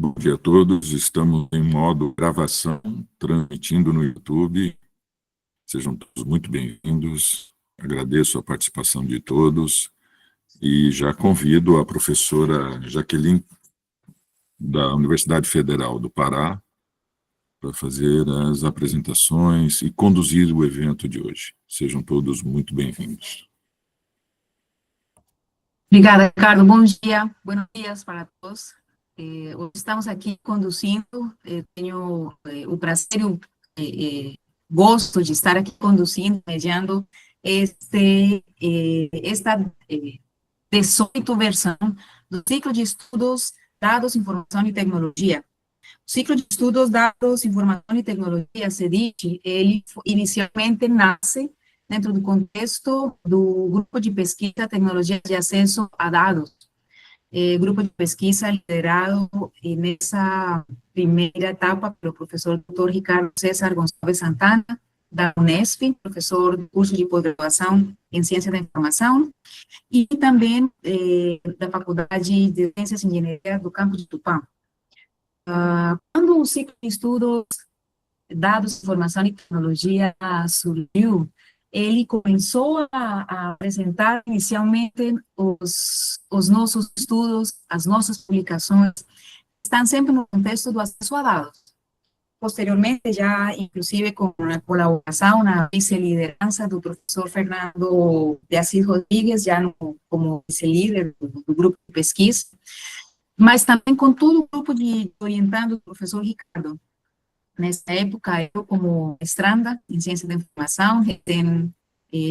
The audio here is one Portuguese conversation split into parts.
Bom dia a todos, estamos em modo gravação, transmitindo no YouTube. Sejam todos muito bem-vindos, agradeço a participação de todos e já convido a professora Jaqueline, da Universidade Federal do Pará, para fazer as apresentações e conduzir o evento de hoje. Sejam todos muito bem-vindos. Obrigada, Ricardo. Bom dia, buenos dias para todos. Hoje estamos aqui conduzindo, tenho o prazer e o gosto de estar aqui conduzindo, mediando esta 18ª versão do ciclo de estudos Dados, Informação e Tecnologia. O ciclo de estudos Dados, Informação e Tecnologia, CEDIT, ele inicialmente nasce dentro do contexto do Grupo de Pesquisa Tecnologias de Acesso a Dados, grupo de pesquisa liderado nessa primeira etapa pelo professor Dr. Ricardo César Gonçalves Santana, da Unesp, professor do curso de pós-graduação em Ciência da Informação, e também da Faculdade de Ciências e Engenharia do campus de Tupã. Quando o ciclo de estudos Dados, Informação e Tecnologia surgiu, ele começou a apresentar inicialmente os nossos estudos, as nossas publicações, estão sempre no contexto do acesso a dados. Posteriormente, já inclusive com a colaboração na vice-liderança do professor Fernando de Assis Rodrigues, já como vice-líder do grupo de pesquisa, mas também com todo o grupo de orientando do professor Ricardo. Nessa época, eu, como mestranda em Ciência da Informação,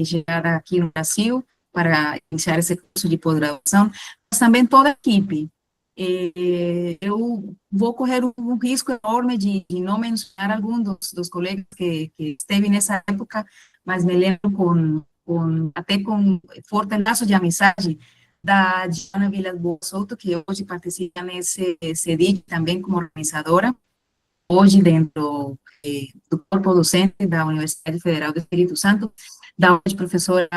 chegada aqui no Brasil para iniciar esse curso de pós-graduação, mas também toda a equipe. Eu vou correr um risco enorme de não mencionar algum dos colegas que esteve nessa época, mas me lembro até com forte laço de amizade da Diana Vilas Boas Souto, que hoje participa nesse CEDIT também como organizadora, hoje dentro do corpo docente da Universidade Federal do Espírito Santo, da hoje professora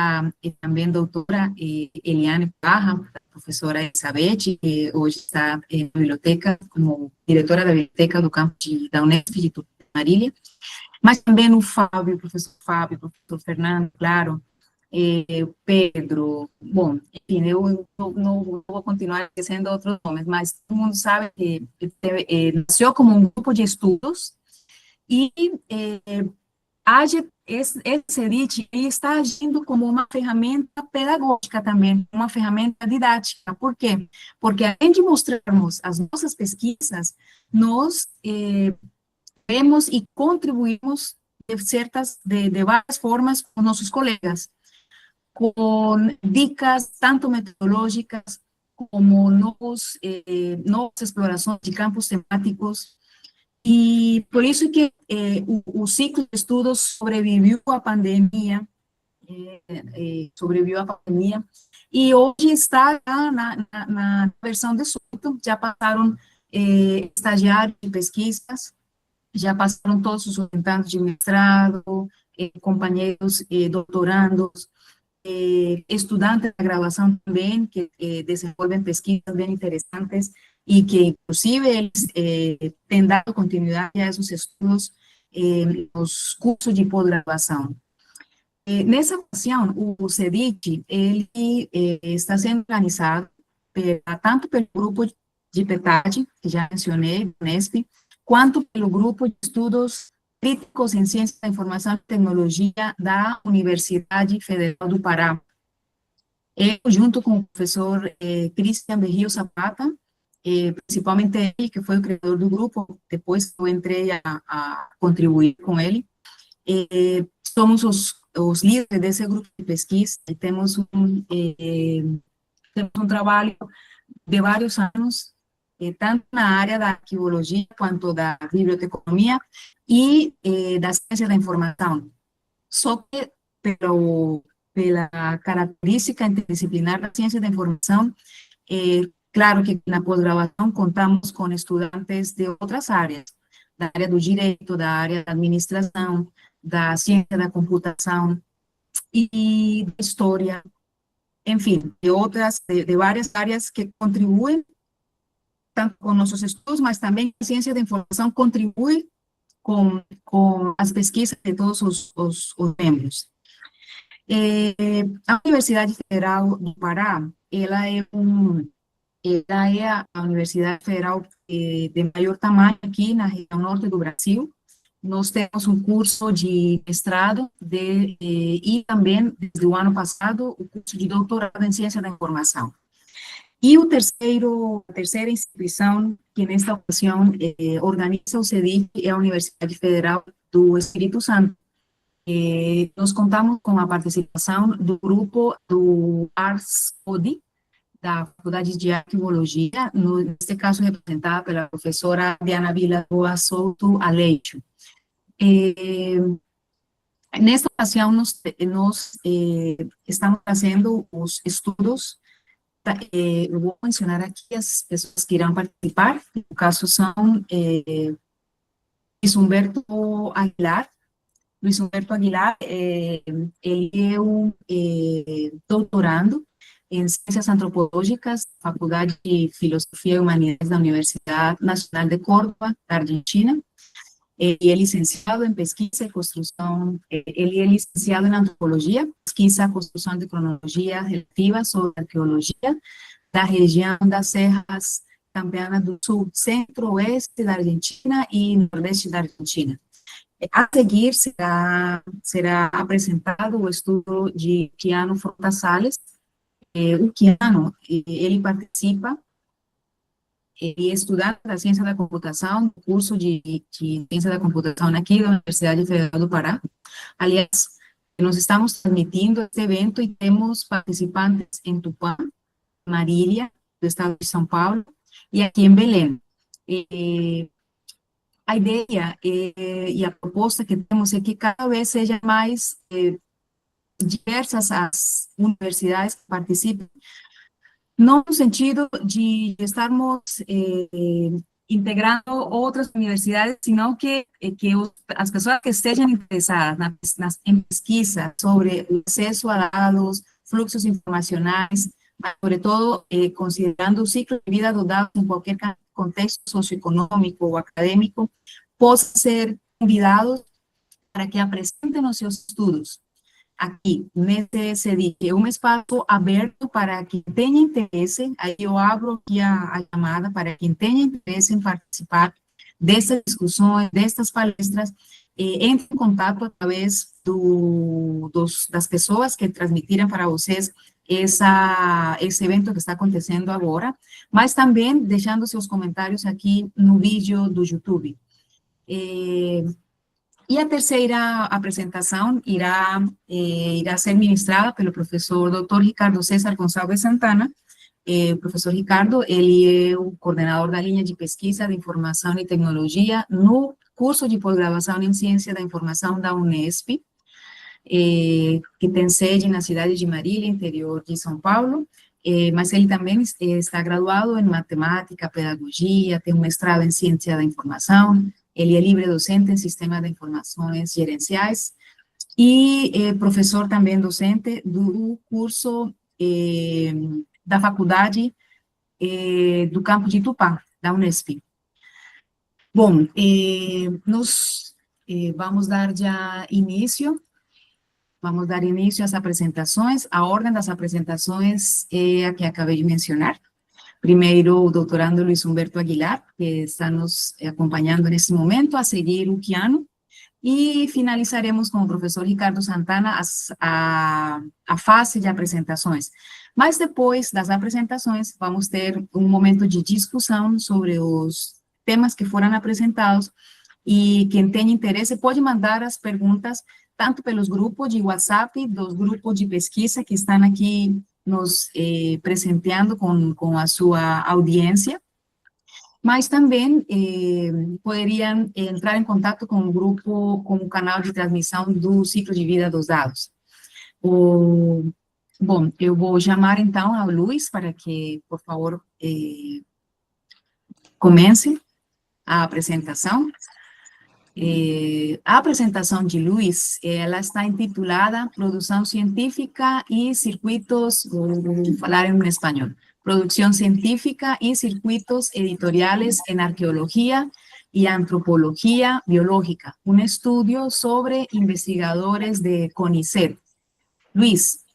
e também doutora Eliane Barra, professora Elizabeth, que hoje está na biblioteca, como diretora da biblioteca do campus da Unesp de Marília, mas também o Fábio, professor Fernando, claro, Pedro, bom, enfim, eu não vou continuar esquecendo outros nomes, mas todo mundo sabe que nasceu como um grupo de estudos e esse CEDIT está agindo como uma ferramenta pedagógica também, uma ferramenta didática. Por quê? Porque além de mostrarmos as nossas pesquisas, nós vemos e contribuímos de várias formas com nossos colegas, com dicas tanto metodológicas como novas explorações de campos temáticos, e por isso que o ciclo de estudos sobreviveu à pandemia, e hoje está na versão 18, já passaram estagiários de pesquisas, já passaram todos os orientandos de mestrado, companheiros doutorandos, estudantes da graduação também, que desenvolvem pesquisas bem interessantes e que, inclusive, eles têm dado continuidade a esses estudos nos cursos de pós-graduação. Nessa ocasião, o CEDIT, ele está sendo organizado tanto pelo grupo de PETAD, que já mencionei, Unesp, quanto pelo grupo de estudos críticos em Ciência da Informação e Tecnologia da Universidade Federal do Pará. Eu, junto com o professor Cristian Berrio Zapata, principalmente ele, que foi o criador do grupo, depois eu entrei a contribuir com ele, somos os líderes desse grupo de pesquisa, e temos um trabalho de vários anos, tanto na área da arquivologia, quanto da biblioteconomia e da ciência da informação. Só que, pela característica interdisciplinar da ciência da informação, claro que na pós-graduação contamos com estudantes de outras áreas, da área do direito, da área da administração, da ciência da computação e da história, enfim, de várias áreas que contribuem tanto com nossos estudos, mas também a ciência da informação contribui com as pesquisas de todos os membros. A Universidade Federal do Pará, ela é a Universidade Federal de maior tamanho aqui na região norte do Brasil. Nós temos um curso de mestrado e também, desde o ano passado, o curso de doutorado em ciência da informação. E a terceira instituição que, nesta ocasião, organiza o CEDIF é a Universidade Federal do Espírito Santo. Nós contamos com a participação do grupo do ARS-CODI, da Faculdade de Arqueologia, neste caso representada pela professora Diana Villadoa Souto Aleixo. Nesta ocasião, nós estamos fazendo os estudos, eu vou mencionar aqui as pessoas que irão participar, no caso são Luiz Humberto Aguilar. Luiz Humberto Aguilar, ele é um doutorando em Ciências Antropológicas, Faculdade de Filosofia e Humanidades da Universidade Nacional de Córdoba, da Argentina. Ele é licenciado em Pesquisa e Construção, ele é licenciado em Antropologia, Pesquisa e Construção de Cronologia Relativa sobre Arqueologia da região das Serras Campeanas do Sul, Centro-Oeste da Argentina e Nordeste da Argentina. A seguir, será apresentado o estudo de Kiano Frota Salles. O Kiano, ele participa, ele é estudante da ciência da computação, curso de ciência da computação aqui da Universidade Federal do Pará. Aliás, nós estamos transmitindo este evento e temos participantes em Tupã, Marília, do estado de São Paulo, e aqui em Belém. A ideia e a proposta que temos é que cada vez sejam mais diversas as universidades que participem, não no sentido de estarmos integrando outras universidades, sino que as pessoas que estejam interessadas em pesquisa sobre o acesso a dados, fluxos informacionais, mas, sobretudo, considerando o ciclo de vida dos dados em qualquer contexto socioeconômico ou acadêmico, possam ser convidados para que apresentem os seus estudos aqui, nesse CEDIF. É um espaço aberto para quem tenha interesse, aí eu abro aqui a chamada para quem tenha interesse em participar dessas discussões, destas palestras, entre em contato através das pessoas que transmitiram para vocês esse evento que está acontecendo agora, mas também deixando seus comentários aqui no vídeo do YouTube. E a terceira apresentação irá ser ministrada pelo professor Dr. Ricardo César Gonçalves Santana. O professor Ricardo, ele é o coordenador da linha de pesquisa de informação e tecnologia no curso de pós-graduação em ciência da informação da Unesp, que tem sede na cidade de Marília, interior de São Paulo, mas ele também está graduado em matemática, pedagogia, tem um mestrado em ciência da informação, ele é livre docente em sistema de informações gerenciais e professor também docente do curso da faculdade do campo de Tupã, da Unesp. Bom, nós vamos dar já início, às apresentações. A ordem das apresentações é a que acabei de mencionar. Primeiro, o doutorando Luiz Humberto Aguilar, que está nos acompanhando nesse momento, a seguir o Kiano, e finalizaremos com o professor Ricardo Santana a fase de apresentações. Mas depois das apresentações, vamos ter um momento de discussão sobre os temas que foram apresentados, e quem tem interesse pode mandar as perguntas tanto pelos grupos de WhatsApp, dos grupos de pesquisa que estão aqui nos presenteando com a sua audiência, mas também poderiam entrar em contato com o grupo, com o canal de transmissão do ciclo de vida dos dados. Bom, eu vou chamar então ao Luiz para que, por favor, comece a apresentação. A apresentação de Luiz, ela está intitulada Produção Científica e Circuitos, vou falar em espanhol, producción científica y circuitos editoriales en arqueología y antropología biológica, un estudio sobre investigadores de CONICET. Luis,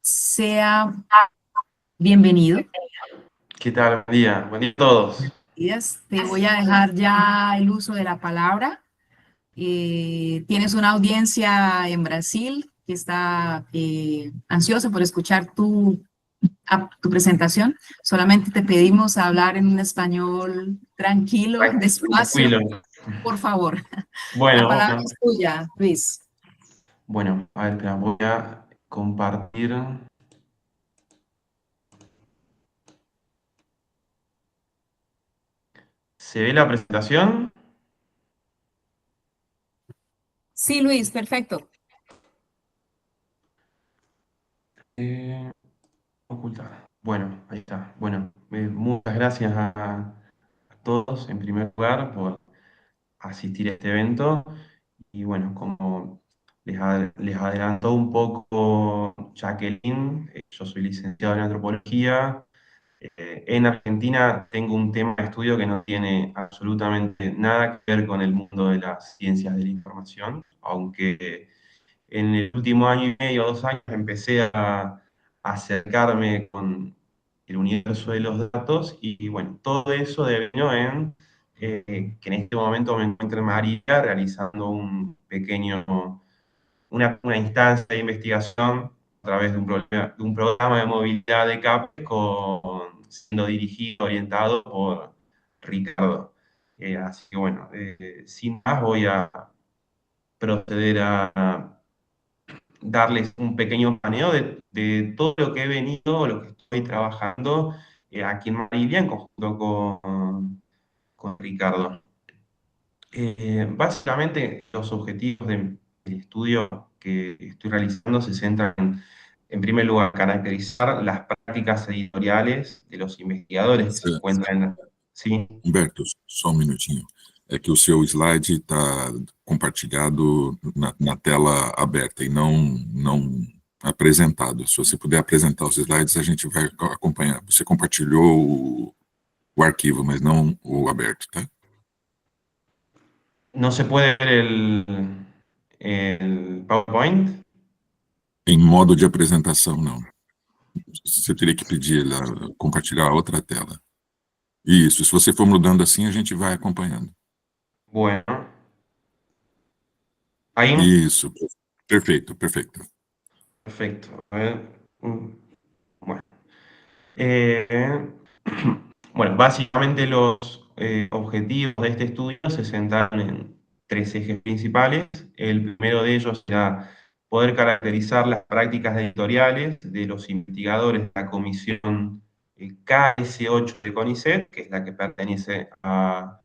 sea bienvenido. ¿Qué tal? Buen día a todos. Te voy a dejar ya el uso de la palabra. Tienes una audiencia en Brasil que está ansiosa por escuchar tu presentación. Solamente te pedimos hablar en un español tranquilo, despacio, Tranquilo. por favor. La Bueno, palabra es tuya, Luis. bueno, a ver, espera, voy a compartir. ¿Se ve la presentación? Sí, Luis, perfecto. Ocultar. Bueno, ahí está. Bueno, muchas gracias a todos, en primer lugar, por asistir a este evento. Y bueno, como les adelantó un poco Jacqueline, yo soy licenciado en antropología. En Argentina tengo un tema de estudio que no tiene absolutamente nada que ver con el mundo de las ciencias de la información, aunque en el último año y medio, 2 años, empecé a acercarme con el universo de los datos y bueno, todo eso devino en que en este momento me encuentro en María realizando una instancia de investigación a través de un programa de movilidad de CAPES siendo dirigido, orientado por Ricardo. Así que bueno, sin más voy a proceder a darles un pequeño paneo de todo lo que he venido, lo que estoy trabajando aquí en Marília en conjunto con Ricardo. Básicamente, los objetivos del estudio que estoy realizando se centran en primer lugar, caracterizar las prácticas editoriales de los investigadores que se encuentran en... ¿Sí? Humberto, só um minutinho. É que o seu slide está compartilhado na tela aberta e não apresentado. Se você puder apresentar os slides, a gente vai acompanhar. Você compartilhou o arquivo, mas não o aberto, tá? ¿No se puede ver el PowerPoint? Em modo de apresentação, não. Você teria que pedir ela compartilhar a outra tela. Isso, se você for mudando assim, a gente vai acompanhando. Bueno. Ahí. Isso, perfeito, perfeito. Perfecto. A ver. Bueno. Eh, bueno, básicamente los objetivos de este estudio se centran en tres ejes principales. El primero de ellos era poder caracterizar las prácticas editoriales de los investigadores de la comisión KS8 de CONICET, que es la que pertenece a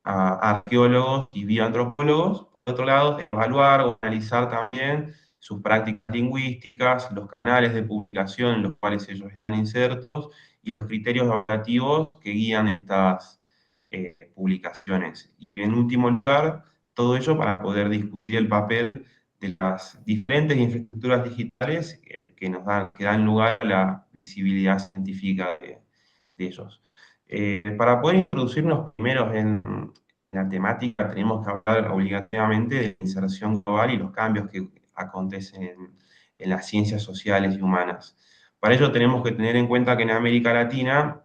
arqueólogos y bioantropólogos. Por otro lado, evaluar o analizar también sus prácticas lingüísticas, los canales de publicación en los cuales ellos están insertos y los criterios evaluativos que guían estas publicaciones. Y en último lugar, todo ello para poder discutir el papel de las diferentes infraestructuras digitales que dan lugar a la visibilidad científica de ellos. Para poder introducirnos primero en la temática, tenemos que hablar obligatoriamente de la inserción global y los cambios que acontecen en las ciencias sociales y humanas. Para ello tenemos que tener en cuenta que en América Latina,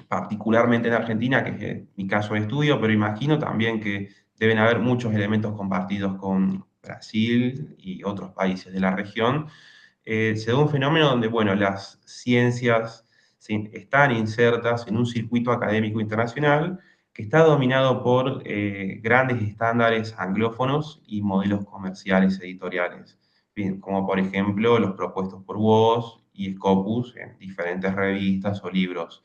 particularmente en Argentina, que es mi caso de estudio, pero imagino también que deben haber muchos elementos compartidos con Brasil y otros países de la región, se da un fenómeno donde, bueno, las ciencias están insertas en un circuito académico internacional que está dominado por grandes estándares anglófonos y modelos comerciales editoriales, bien, como por ejemplo los propuestos por Woz y Scopus en diferentes revistas o libros.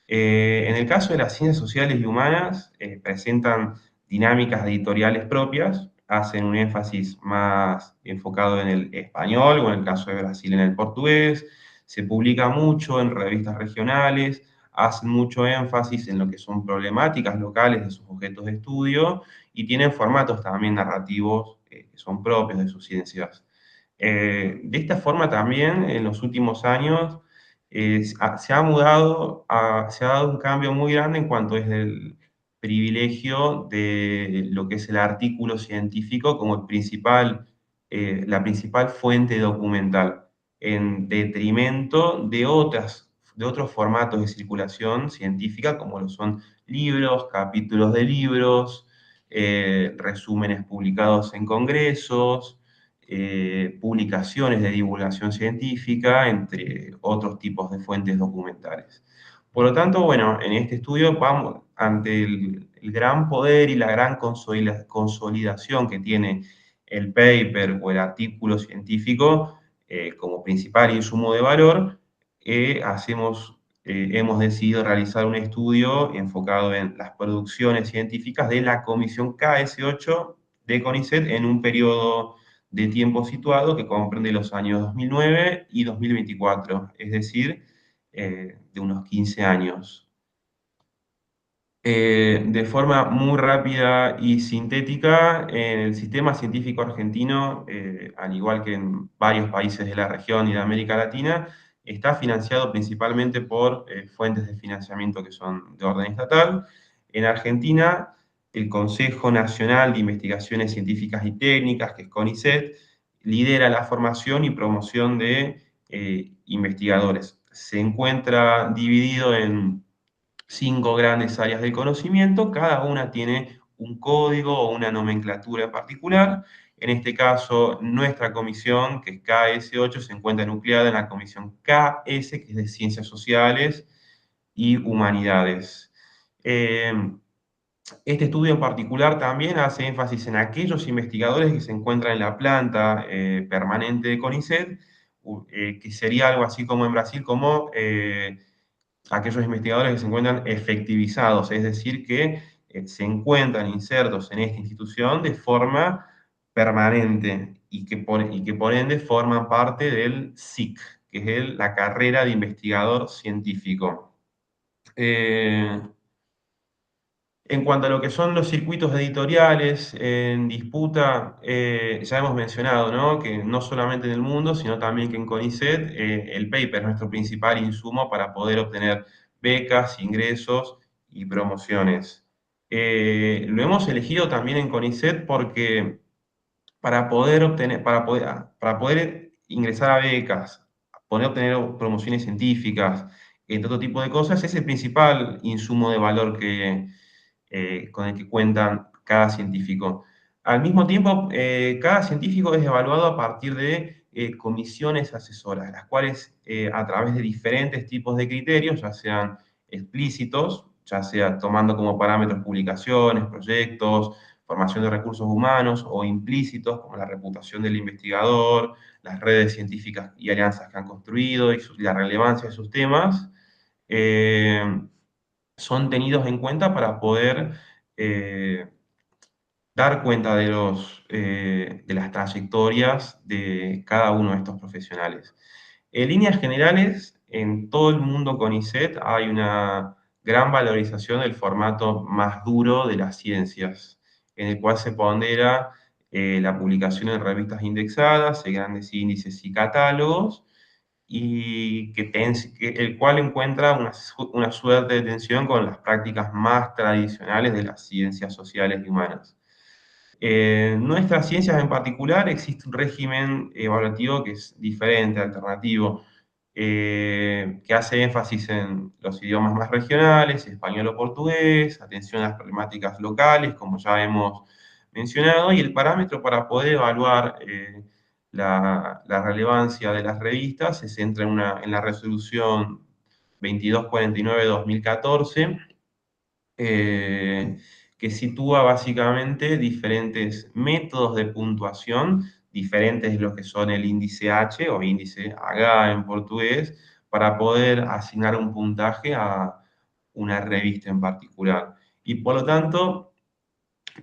En el caso de las ciencias sociales y humanas, presentan dinámicas editoriales propias, hacen un énfasis más enfocado en el español, o en el caso de Brasil en el portugués, se publica mucho en revistas regionales, hacen mucho énfasis en lo que son problemáticas locales de sus objetos de estudio y tienen formatos también narrativos que son propios de sus ciencias. De esta forma también, en los últimos años, se ha dado un cambio muy grande en cuanto es el privilegio de lo que es el artículo científico como la principal fuente documental, en detrimento de otros formatos de circulación científica, como lo son libros, capítulos de libros, resúmenes publicados en congresos, publicaciones de divulgación científica, entre otros tipos de fuentes documentales. Por lo tanto, bueno, en este estudio vamos ante el gran poder y la gran consolidación que tiene el paper o el artículo científico como principal insumo de valor, hemos decidido realizar un estudio enfocado en las producciones científicas de la Comisión KS8 de CONICET en un periodo de tiempo situado que comprende los años 2009 y 2024, es decir, de unos 15 años. De forma muy rápida y sintética, en el sistema científico argentino, al igual que en varios países de la región y de América Latina, está financiado principalmente por fuentes de financiamiento que son de orden estatal. En Argentina, el Consejo Nacional de Investigaciones Científicas y Técnicas, que es CONICET, lidera la formación y promoción de investigadores. Se encuentra dividido en 5 grandes áreas del conocimiento, cada una tiene un código o una nomenclatura en particular. En este caso, nuestra comisión, que es KS8, se encuentra nucleada en la comisión KS, que es de Ciencias Sociales y Humanidades. Este estudio en particular también hace énfasis en aquellos investigadores que se encuentran en la planta permanente de CONICET, que sería algo así como en Brasil, como aquellos investigadores que se encuentran efectivizados, es decir, que se encuentran insertos en esta institución de forma permanente y que por ende forman parte del SIC, que es la carrera de investigador científico. En cuanto a lo que son los circuitos editoriales en disputa, ya hemos mencionado, ¿no?, que no solamente en el mundo, sino también que en CONICET, el paper es nuestro principal insumo para poder obtener becas, ingresos y promociones. Lo hemos elegido también en CONICET porque para poder ingresar a becas, poder obtener promociones científicas, entre otro tipo de cosas, es el principal insumo de valor con el que cuentan cada científico. Al mismo tiempo, cada científico es evaluado a partir de comisiones asesoras, las cuales a través de diferentes tipos de criterios, ya sean explícitos, ya sea tomando como parámetros publicaciones, proyectos, formación de recursos humanos, o implícitos, como la reputación del investigador, las redes científicas y alianzas que han construido y la relevancia de sus temas, son tenidos en cuenta para poder dar cuenta de las trayectorias de cada uno de estos profesionales. En líneas generales, en todo el mundo CONICET hay una gran valorización del formato más duro de las ciencias, en el cual se pondera la publicación en revistas indexadas, en grandes índices y catálogos, y el cual encuentra una suerte de tensión con las prácticas más tradicionales de las ciencias sociales y humanas. En nuestras ciencias en particular existe un régimen evaluativo que es diferente, alternativo, que hace énfasis en los idiomas más regionales, español o portugués, atención a las problemáticas locales, como ya hemos mencionado, y el parámetro para poder evaluar la relevancia de las revistas se centra en la resolución 2249-2014, que sitúa básicamente diferentes métodos de puntuación, diferentes de los que son el índice H o índice H en portugués, para poder asignar un puntaje a una revista en particular. Y por lo tanto,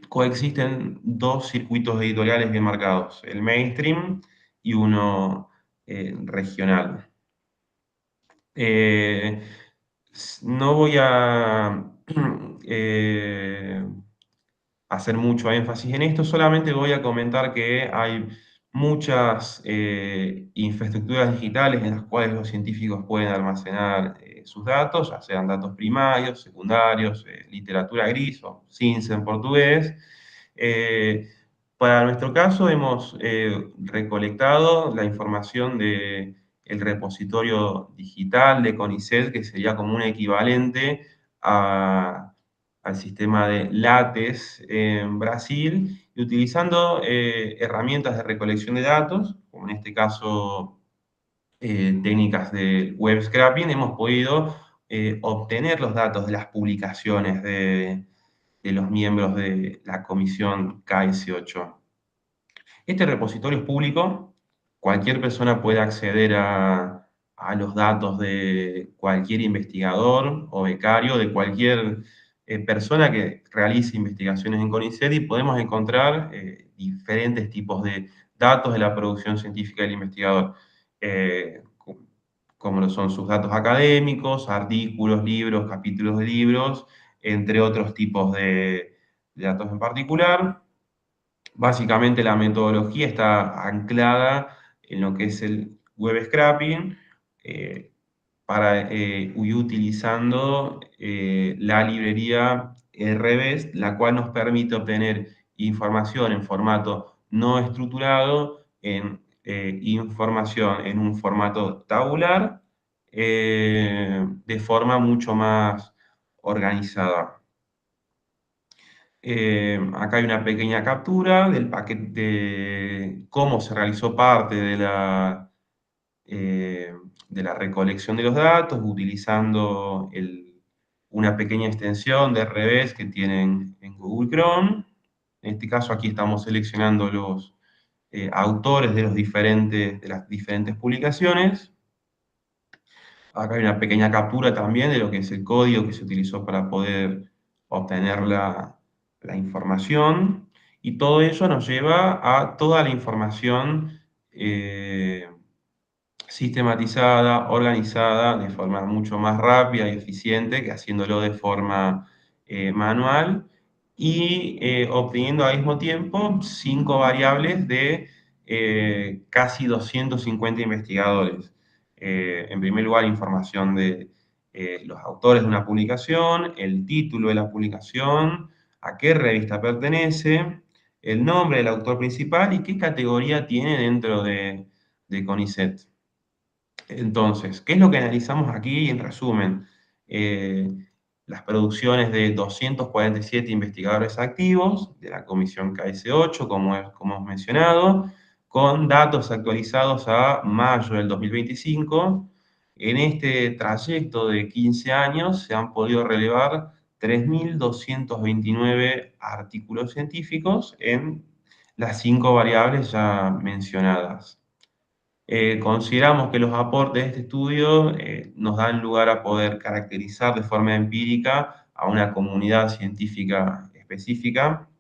coexisten dos circuitos editoriales bien marcados, el mainstream y uno regional. No voy a hacer mucho énfasis en esto, solamente voy a comentar que hay muchas infraestructuras digitales en las cuales los científicos pueden almacenar sus datos, ya sean datos primarios, secundarios, literatura gris o SINCE en portugués. Para nuestro caso hemos recolectado la información del repositorio digital de CONICET, que sería como un equivalente al sistema de LATES en Brasil, y utilizando herramientas de recolección de datos, como en este caso técnicas de web scraping, hemos podido obtener los datos de las publicaciones de los miembros de la comisión KS8. Este repositorio es público, cualquier persona puede acceder a los datos de cualquier investigador o becario, de cualquier persona que realice investigaciones en CONICET, y podemos encontrar diferentes tipos de datos de la producción científica del investigador, como lo son sus datos académicos, artículos, libros, capítulos de libros, entre otros tipos de datos en particular. Básicamente la metodología está anclada en lo que es el web scraping, y utilizando la librería RBEST, la cual nos permite obtener información en formato no estructurado, información en un formato tabular, de forma mucho más organizada. Acá hay una pequeña captura del paquete de cómo se realizó parte de la recolección de los datos, utilizando una pequeña extensión de RBEST que tienen en Google Chrome. En este caso aquí estamos seleccionando los autores de las diferentes publicaciones. Acá hay una pequeña captura también de lo que es el código que se utilizó para poder obtener la información, y todo eso nos lleva a toda la información sistematizada, organizada, de forma mucho más rápida y eficiente que haciéndolo de forma manual, y obteniendo al mismo tiempo 5 variables de casi 250 investigadores. En primer lugar, información de los autores de una publicación, el título de la publicación, a qué revista pertenece, el nombre del autor principal y qué categoría tiene dentro de CONICET. Entonces, ¿qué es lo que analizamos aquí? En resumen, las producciones de 247 investigadores activos de la comisión KS8, como hemos mencionado, con datos actualizados a mayo del 2025. En este trayecto de 15 años se han podido relevar 3.229 artículos científicos en las 5 variables ya mencionadas. Consideramos que los aportes de este estudio nos dan lugar a poder caracterizar de forma empírica a una comunidad científica específica.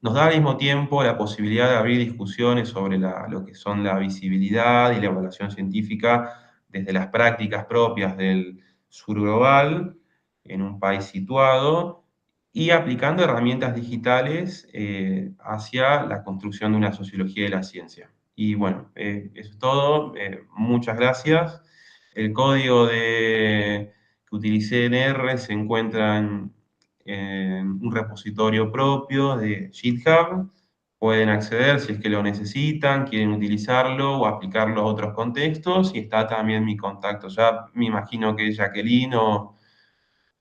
Nos da al mismo tiempo la posibilidad de abrir discusiones sobre lo que son la visibilidad y la evaluación científica desde las prácticas propias del sur global, en un país situado, y aplicando herramientas digitales hacia la construcción de una sociología de la ciencia. Y bueno, eso es todo. Muchas gracias. El código que utilicé en R se encuentra en un repositorio propio de GitHub. Pueden acceder si es que lo necesitan, quieren utilizarlo o aplicarlo a otros contextos. Y está también mi contacto. Ya me imagino que Jacqueline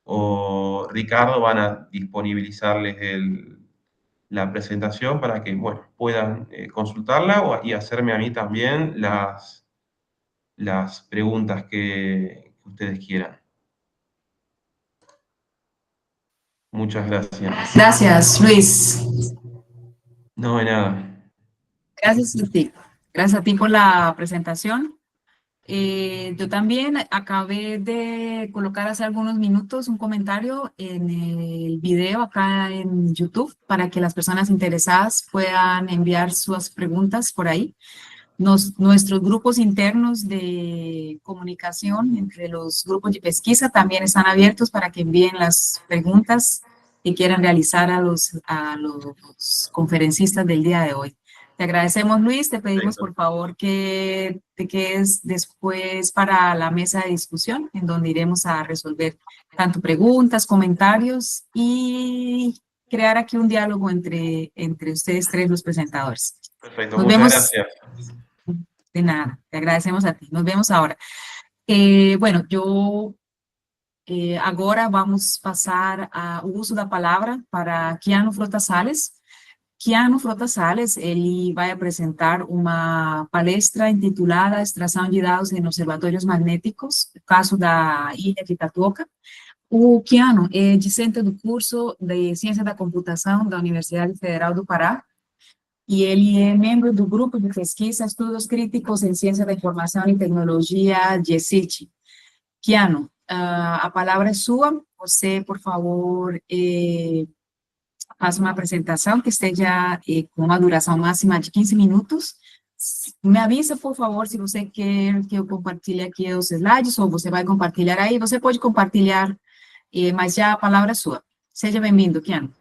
o Ricardo van a disponibilizarles la presentación para que, bueno, puedan consultarla y hacerme a mí también las preguntas que ustedes quieran. Muchas gracias. Gracias, Luis. No, de nada. Gracias a ti. Gracias a ti por la presentación. Yo también acabé de colocar hace algunos minutos un comentario en el video acá en YouTube para que las personas interesadas puedan enviar sus preguntas por ahí. Nuestros grupos internos de comunicación entre los grupos de pesquisa también están abiertos para que envíen las preguntas que quieran realizar a los conferencistas del día de hoy. Te agradecemos, Luis. Te pedimos, Perfecto. por favor, que te quedes después para la mesa de discusión, en donde iremos a resolver tanto preguntas, comentarios y crear aquí un diálogo entre ustedes tres, los presentadores. Perfecto, Nos muchas vemos. gracias. De nada, te agradecemos a ti. Nos vemos ahora. Bueno, agora vamos passar o uso da palavra para Kiano Frota Sales. Kiano Frota Sales, ele vai apresentar uma palestra intitulada Extração de Dados em Observatórios Magnéticos, o caso da Ilha de Itapuã. O Kiano é discente do curso de Ciência da Computação da Universidade Federal do Pará, e ele é membro do grupo de pesquisa Estudos Críticos em Ciência da Informação e Tecnologia, GECIT. Kiano, a palavra é sua. Você, por favor, faça uma apresentação que esteja com uma duração máxima de 15 minutos. Me avisa, por favor, se você quer que eu compartilhe aqui os slides, ou você vai compartilhar aí. Você pode compartilhar, mas já a palavra é sua. Seja bem-vindo, Kiano.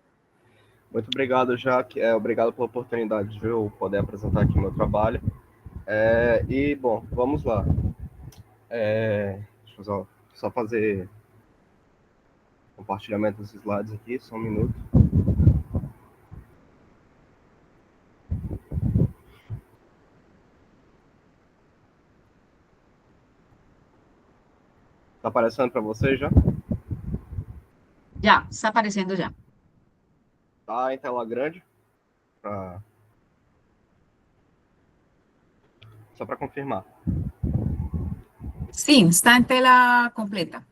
Muito obrigado, Jaque. Obrigado pela oportunidade de eu poder apresentar aqui meu trabalho. Bom, vamos lá. Deixa eu só fazer compartilhamento dos slides aqui, só um minuto. Está aparecendo para você já? Já, está aparecendo já. Tá em tela grande? Só para confirmar. Sim, está em tela completa.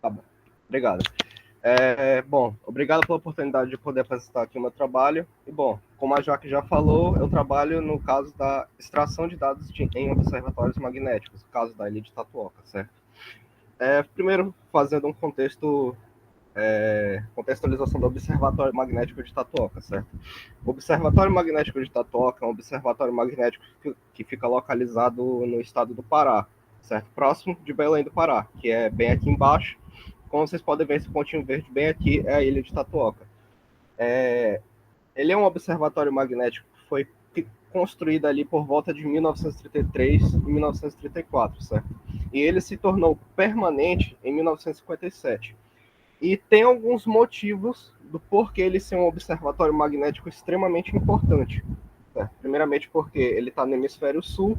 Tá bom, obrigado. Bom, obrigado pela oportunidade de poder apresentar aqui o meu trabalho. E, bom, como a Jaque já falou, eu trabalho no caso da extração de dados em observatórios magnéticos, no caso da Ilha de Itapuã, certo? Primeiro, fazendo um contextualização do Observatório Magnético de Itapuã, certo? O Observatório Magnético de Itapuã é um observatório magnético que fica localizado no estado do Pará, certo? Próximo de Belém do Pará, que é bem aqui embaixo. Como vocês podem ver, esse pontinho verde bem aqui é a Ilha de Itapuã. Ele é um observatório magnético que foi construído ali por volta de 1933 e 1934, certo? E ele se tornou permanente em 1957. E tem alguns motivos do porquê ele ser um observatório magnético extremamente importante. Certo? Primeiramente porque ele está no hemisfério sul.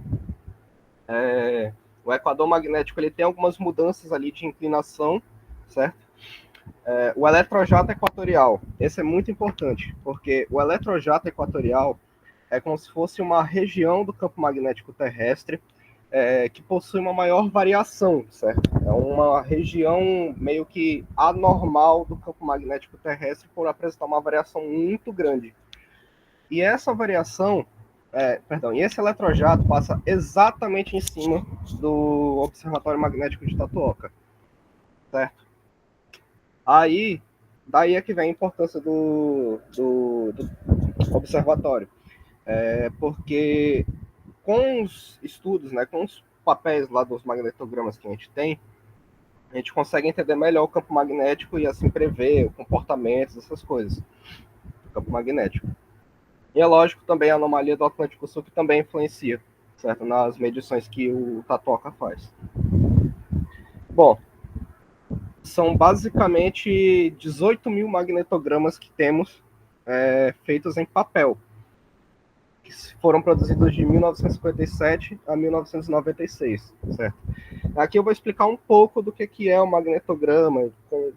O equador magnético ele tem algumas mudanças ali de inclinação, certo? O eletrojato equatorial, esse é muito importante, porque o eletrojato equatorial é como se fosse uma região do campo magnético terrestre que possui uma maior variação, certo? É uma região meio que anormal do campo magnético terrestre por apresentar uma variação muito grande. E essa variação, e esse eletrojato passa exatamente em cima do Observatório Magnético de Itapuã, certo? Daí é que vem a importância do observatório. Porque com os estudos, né, com os papéis lá dos magnetogramas que a gente consegue entender melhor o campo magnético e assim prever o comportamento, essas coisas do campo magnético. E é lógico também a anomalia do Atlântico Sul, que também influencia, certo, nas medições que o Itapuã faz. Bom, são basicamente 18 mil magnetogramas que temos feitos em papel, que foram produzidos de 1957 a 1996, certo? Aqui eu vou explicar um pouco do que é o magnetograma,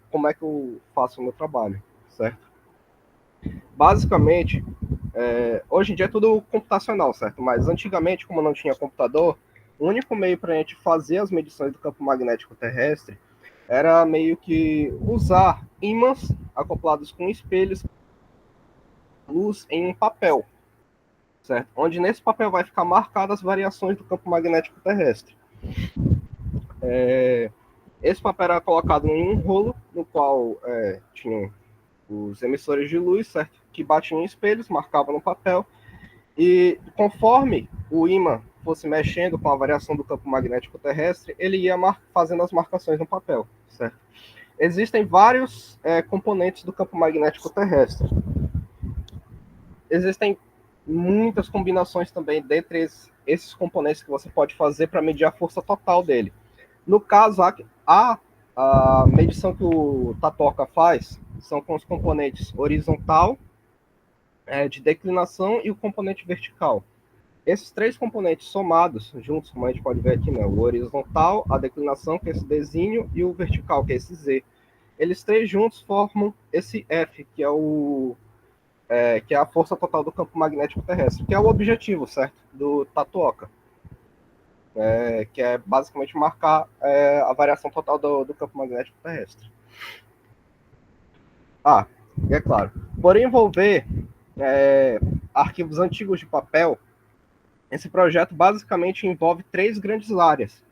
como é que eu faço o meu trabalho, certo? Basicamente, hoje em dia é tudo computacional, certo? Mas antigamente, como não tinha computador, o único meio para a gente fazer as medições do campo magnético terrestre era meio que usar ímãs acoplados com espelhos de luz em um papel, certo? Onde nesse papel vai ficar marcadas as variações do campo magnético terrestre. Esse papel era colocado em um rolo, no qual tinham os emissores de luz, certo? Que batiam em espelhos, marcavam no papel, e conforme o ímã fosse mexendo com a variação do campo magnético terrestre, ele ia fazendo as marcações no papel, certo? Existem vários componentes do campo magnético terrestre. Existem muitas combinações também dentre esses componentes que você pode fazer para medir a força total dele. No caso, a medição que o Tatoca faz são com os componentes horizontal, de declinação, e o componente vertical. Esses três componentes somados, juntos, como a gente pode ver aqui, né, o horizontal, a declinação, que é esse Dzinho, e o vertical, que é esse Z. Eles três juntos formam esse F, que é a força total do campo magnético terrestre, que é o objetivo, certo, do Tatoca, que é basicamente marcar a variação total do campo magnético terrestre. E é claro, por envolver arquivos antigos de papel, esse projeto basicamente envolve três grandes áreas,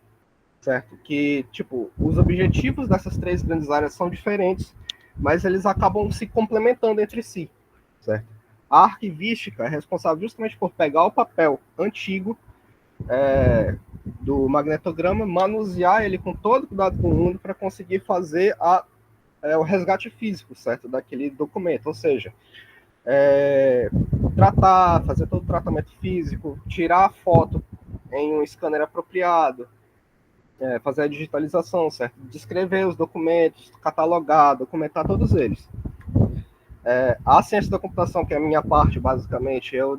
certo? Que, tipo, os objetivos dessas três grandes áreas são diferentes, mas eles acabam se complementando entre si, certo? A arquivística é responsável justamente por pegar o papel antigo do magnetograma, manusear ele com todo o cuidado do mundo para conseguir fazer o resgate físico, certo? Daquele documento, ou seja, fazer todo o tratamento físico, tirar a foto em um scanner apropriado, fazer a digitalização, certo? Descrever os documentos, catalogar, documentar todos eles. A ciência da computação, que é a minha parte, basicamente, eu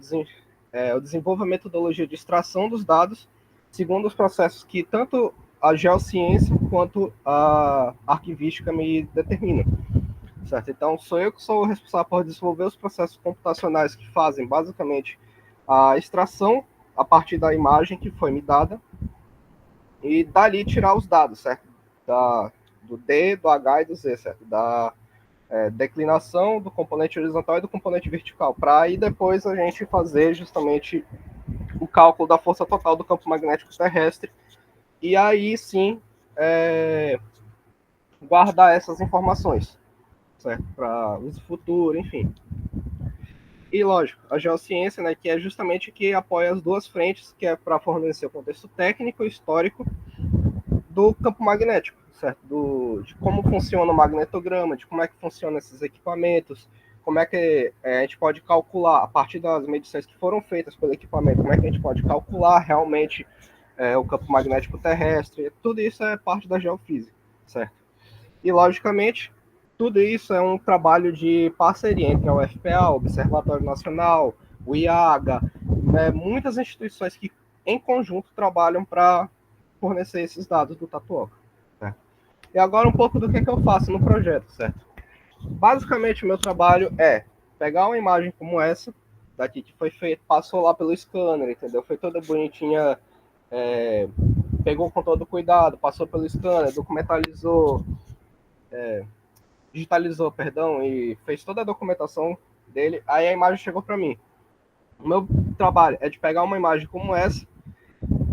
desenvolvo a metodologia de extração dos dados segundo os processos que tanto a geociência quanto a arquivística me determinam. Certo? Então, sou eu que sou o responsável por desenvolver os processos computacionais que fazem, basicamente, a extração a partir da imagem que foi me dada e dali tirar os dados, certo? Do D, do H e do Z, certo? Da declinação do componente horizontal e do componente vertical, para aí depois a gente fazer justamente o cálculo da força total do campo magnético terrestre e aí sim guardar essas informações, certo? Para uso futuro, enfim. E lógico, a geociência, né, que é justamente que apoia as duas frentes, que é para fornecer o contexto técnico e histórico do campo magnético, certo? De como funciona o magnetograma, de como é que funcionam esses equipamentos, como é que a gente pode calcular, a partir das medições que foram feitas pelo equipamento, como é que a gente pode calcular realmente o campo magnético terrestre. Tudo isso é parte da geofísica, certo? E, logicamente, tudo isso é um trabalho de parceria entre a UFPA, o Observatório Nacional, o IAGA, muitas instituições que, em conjunto, trabalham para fornecer esses dados do Tatuoca. Certo? E agora um pouco do que eu faço no projeto, certo? Basicamente, o meu trabalho é pegar uma imagem como essa, daqui que foi feita, passou lá pelo scanner, entendeu? Foi toda bonitinha, pegou com todo cuidado, passou pelo scanner, documentalizou, digitalizou, perdão, e fez toda a documentação dele, aí a imagem chegou para mim. O meu trabalho é de pegar uma imagem como essa,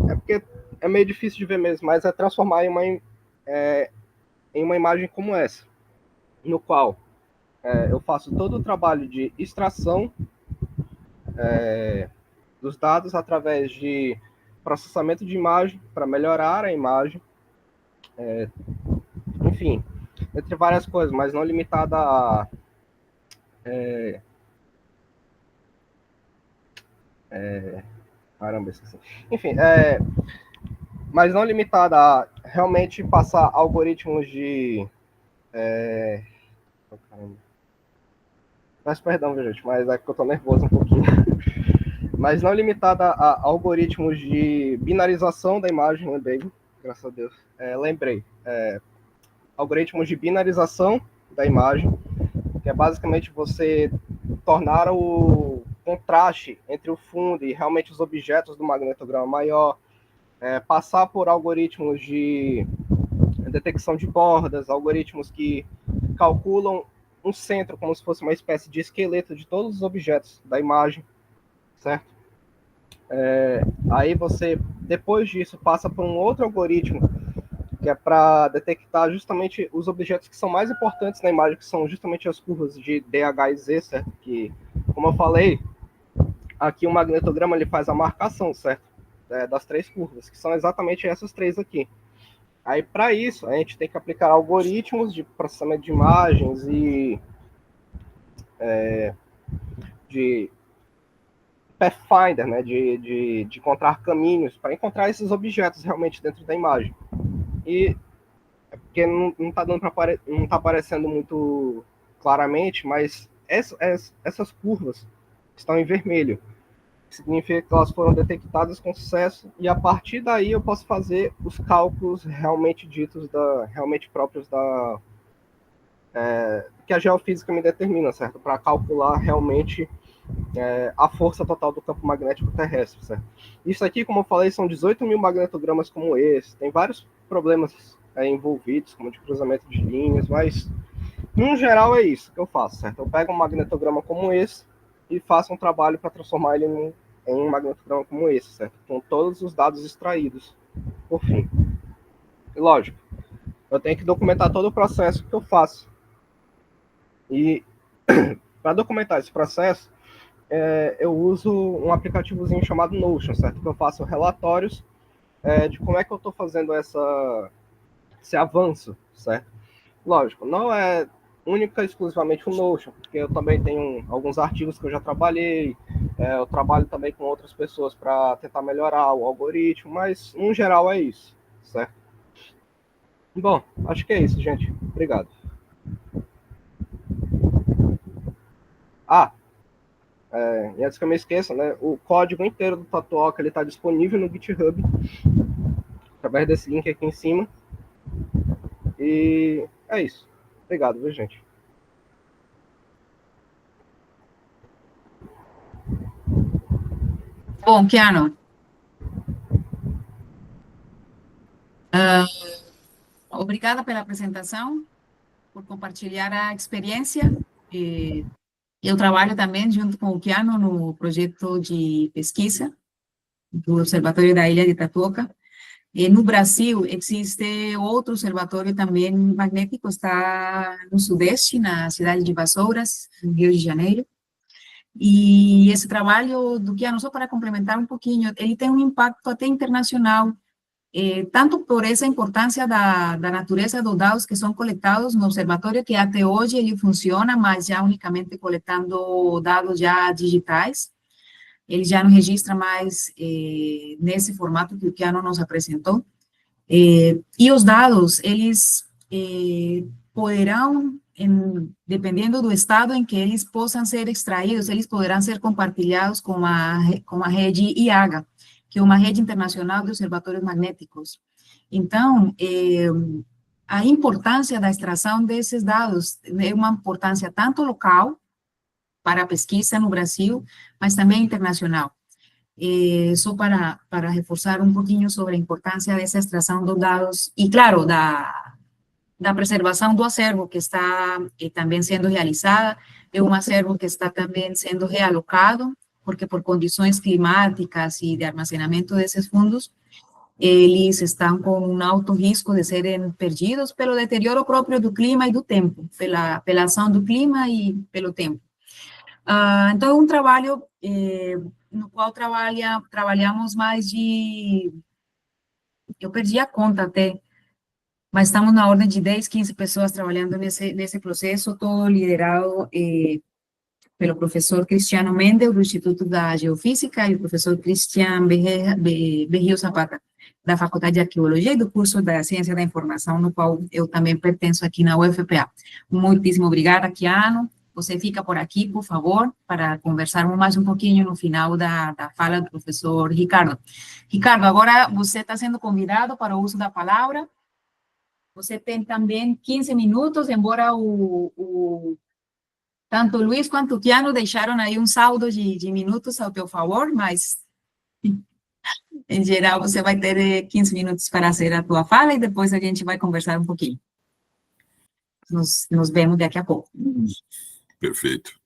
porque é meio difícil de ver mesmo, mas é transformar em uma imagem como essa, no qual eu faço todo o trabalho de extração dos dados através de processamento de imagem para melhorar a imagem, enfim, entre várias coisas, mas não limitada a caramba, esqueci. Enfim, mas não limitada a realmente passar algoritmos de caramba. Peço perdão, gente, mas é que eu tô nervoso um pouquinho. Mas não limitada a algoritmos de binarização da imagem, lembrei, graças a Deus. Lembrei. Algoritmos de binarização da imagem, que é basicamente você tornar o contraste entre o fundo e realmente os objetos do magnetograma maior, passar por algoritmos de detecção de bordas, algoritmos que calculam um centro como se fosse uma espécie de esqueleto de todos os objetos da imagem, certo? Aí você, depois disso, passa por um outro algoritmo que é para detectar justamente os objetos que são mais importantes na imagem, que são justamente as curvas de DH e Z, certo? Que, como eu falei, aqui o magnetograma ele faz a marcação, certo? Das três curvas, que são exatamente essas três aqui. Aí, para isso, a gente tem que aplicar algoritmos de processamento de imagens e de pathfinder, né, de encontrar caminhos para encontrar esses objetos realmente dentro da imagem. E é porque não está dando não está aparecendo muito claramente, mas essas curvas estão em vermelho. Significa que elas foram detectadas com sucesso, e a partir daí eu posso fazer os cálculos realmente ditos, realmente próprios que a geofísica me determina, certo? Para calcular realmente a força total do campo magnético terrestre, certo? Isso aqui, como eu falei, são 18 mil magnetogramas como esse, tem vários problemas envolvidos, como de cruzamento de linhas, mas, no geral, é isso que eu faço, certo? Eu pego um magnetograma como esse e faço um trabalho para transformar ele em um magnetograma como esse, certo? Com todos os dados extraídos, por fim. E, lógico, eu tenho que documentar todo o processo que eu faço. E, para documentar esse processo, eu uso um aplicativozinho chamado Notion, certo? Que eu faço relatórios de como é que eu estou fazendo esse avanço, certo? Lógico, não é única e exclusivamente o Notion, porque eu também tenho alguns artigos que eu já trabalhei, eu trabalho também com outras pessoas para tentar melhorar o algoritmo, mas, no geral, é isso, certo? Bom, acho que é isso, gente. Obrigado. E antes que eu me esqueça, né, o código inteiro do Tatuoca está disponível no GitHub, através desse link aqui em cima. E é isso. Obrigado, viu, gente? Bom, Keanu, obrigada pela apresentação, por compartilhar a experiência. Eu trabalho também junto com o Keanu no projeto de pesquisa do Observatório da Ilha de Itapuca. E no Brasil existe outro observatório também magnético, está no Sudeste, na cidade de Vassouras, no Rio de Janeiro. E esse trabalho do Keanu, só para complementar um pouquinho, ele tem um impacto até internacional, tanto por essa importância da natureza dos dados que são coletados no observatório, que até hoje ele funciona, mas já unicamente coletando dados já digitais. Ele já não registra mais nesse formato que o Keanu nos apresentou. E os dados, eles poderão, dependendo do estado em que eles possam ser extraídos, eles poderão ser compartilhados com a rede IAGA, que é uma rede internacional de observatórios magnéticos. Então, a importância da extração desses dados é uma importância tanto local, para a pesquisa no Brasil, mas também internacional. Só para reforçar um pouquinho sobre a importância dessa extração dos dados, e claro, da preservação do acervo que está também sendo realizada, é um acervo que está também sendo realocado, porque por condições climáticas e de armazenamento desses fundos, eles estão com um alto risco de serem perdidos pelo deterioro próprio do clima e do tempo, pela ação do clima e pelo tempo. Então, é um trabalho no qual trabalhamos mais de... Eu perdi a conta até, mas estamos na ordem de 10, 15 pessoas trabalhando nesse processo, todo liderado pelo professor Cristiano Mendel, do Instituto da Geofísica, e o professor Cristian Berrio Zapata, da Faculdade de Arqueologia e do curso da Ciência da Informação, no qual eu também pertenço aqui na UFPA. Muitíssimo obrigada, Keanu. Você fica por aqui, por favor, para conversarmos mais um pouquinho no final da fala do professor Ricardo. Ricardo, agora você está sendo convidado para o uso da palavra. Você tem também 15 minutos, embora tanto o Luiz quanto o Keanu deixaram aí um saldo de minutos ao teu favor, mas, em geral, você vai ter 15 minutos para fazer a tua fala e depois a gente vai conversar um pouquinho. Nos vemos daqui a pouco. Perfeito.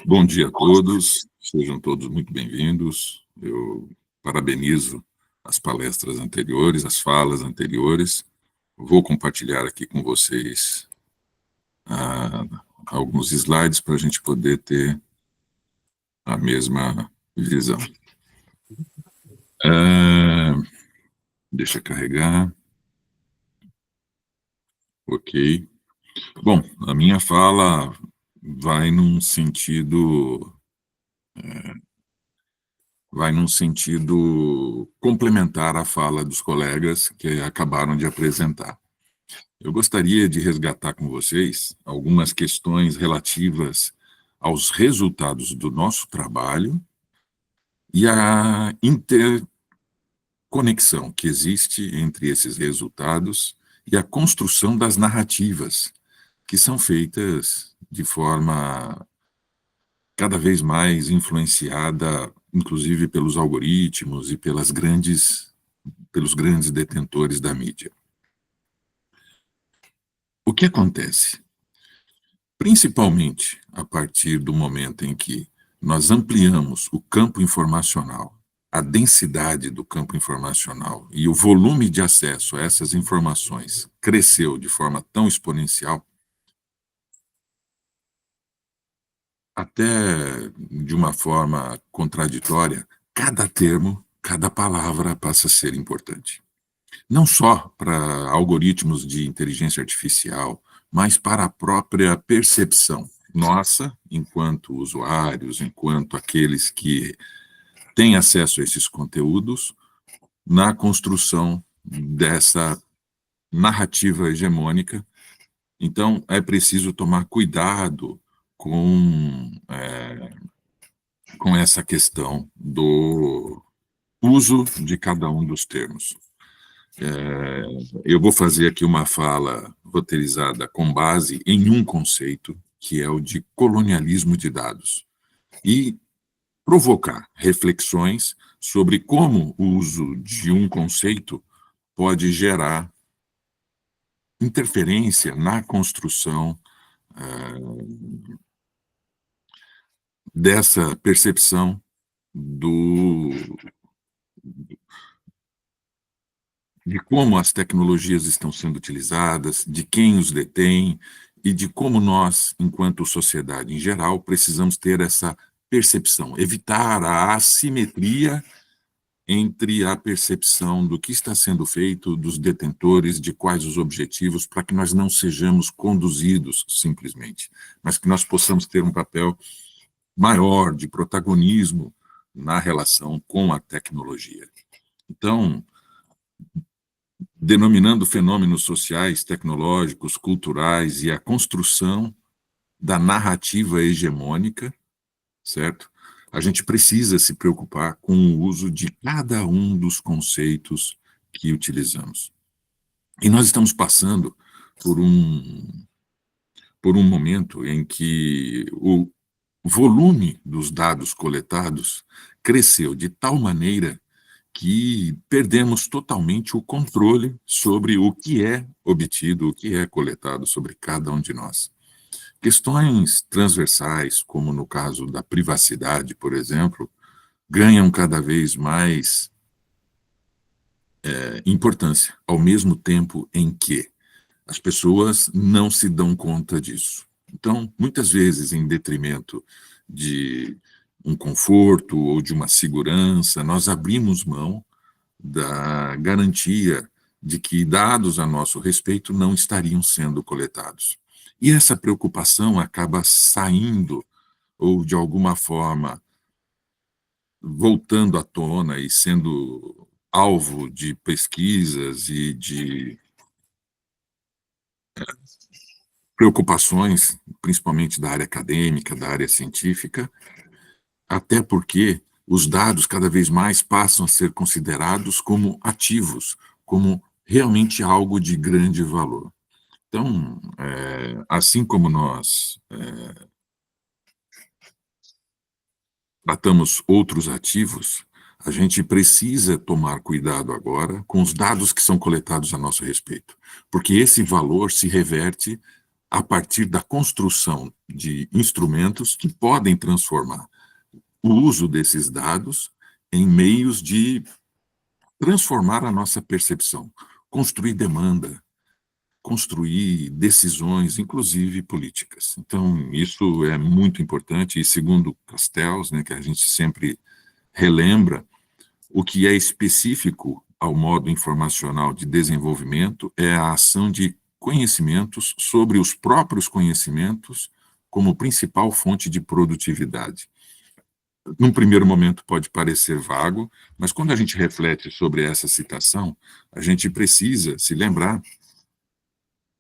Bom dia a todos, sejam todos muito bem-vindos. Eu parabenizo as palestras anteriores, as falas anteriores. Vou compartilhar aqui com vocês alguns slides para a gente poder ter a mesma visão. Deixa eu carregar. Ok. Bom, a minha fala vai num sentido vai num sentido complementar à fala dos colegas que acabaram de apresentar. Eu gostaria de resgatar com vocês algumas questões relativas aos resultados do nosso trabalho e à interconexão que existe entre esses resultados e a construção das narrativas que são feitas de forma cada vez mais influenciada, inclusive pelos algoritmos e pelos grandes detentores da mídia. O que acontece? Principalmente a partir do momento em que nós ampliamos o campo informacional, a densidade do campo informacional e o volume de acesso a essas informações cresceu de forma tão exponencial, até de uma forma contraditória, cada termo, cada palavra passa a ser importante. Não só para algoritmos de inteligência artificial, mas para a própria percepção nossa, enquanto usuários, enquanto aqueles que têm acesso a esses conteúdos, na construção dessa narrativa hegemônica. Então, é preciso tomar cuidado com essa questão do uso de cada um dos termos. Eu vou fazer aqui uma fala roteirizada com base em um conceito, que é o de colonialismo de dados, e provocar reflexões sobre como o uso de um conceito pode gerar interferência na construção dessa percepção de como as tecnologias estão sendo utilizadas, de quem os detém e de como nós, enquanto sociedade em geral, precisamos ter essa percepção, evitar a assimetria entre a percepção do que está sendo feito, dos detentores, de quais os objetivos, para que nós não sejamos conduzidos simplesmente, mas que nós possamos ter um papel maior de protagonismo na relação com a tecnologia. Então, denominando fenômenos sociais, tecnológicos, culturais e a construção da narrativa hegemônica, certo? A gente precisa se preocupar com o uso de cada um dos conceitos que utilizamos. E nós estamos passando por um momento em que o volume dos dados coletados cresceu de tal maneira que perdemos totalmente o controle sobre o que é obtido, o que é coletado sobre cada um de nós. Questões transversais, como no caso da privacidade, por exemplo, ganham cada vez mais importância, ao mesmo tempo em que as pessoas não se dão conta disso. Então, muitas vezes, em detrimento de um conforto ou de uma segurança, nós abrimos mão da garantia de que dados a nosso respeito não estariam sendo coletados. E essa preocupação acaba saindo, ou de alguma forma, voltando à tona e sendo alvo de pesquisas e de preocupações, principalmente da área acadêmica, da área científica, até porque os dados cada vez mais passam a ser considerados como ativos, como realmente algo de grande valor. Então, assim como nós tratamos outros ativos, a gente precisa tomar cuidado agora com os dados que são coletados a nosso respeito, porque esse valor se reverte a partir da construção de instrumentos que podem transformar o uso desses dados em meios de transformar a nossa percepção, construir demanda, construir decisões, inclusive políticas. Então, isso é muito importante, e segundo Castells, né, que a gente sempre relembra, o que é específico ao modo informacional de desenvolvimento é a ação de conhecimentos sobre os próprios conhecimentos como principal fonte de produtividade. num primeiro momento pode parecer vago, mas quando a gente reflete sobre essa citação, a gente precisa se lembrar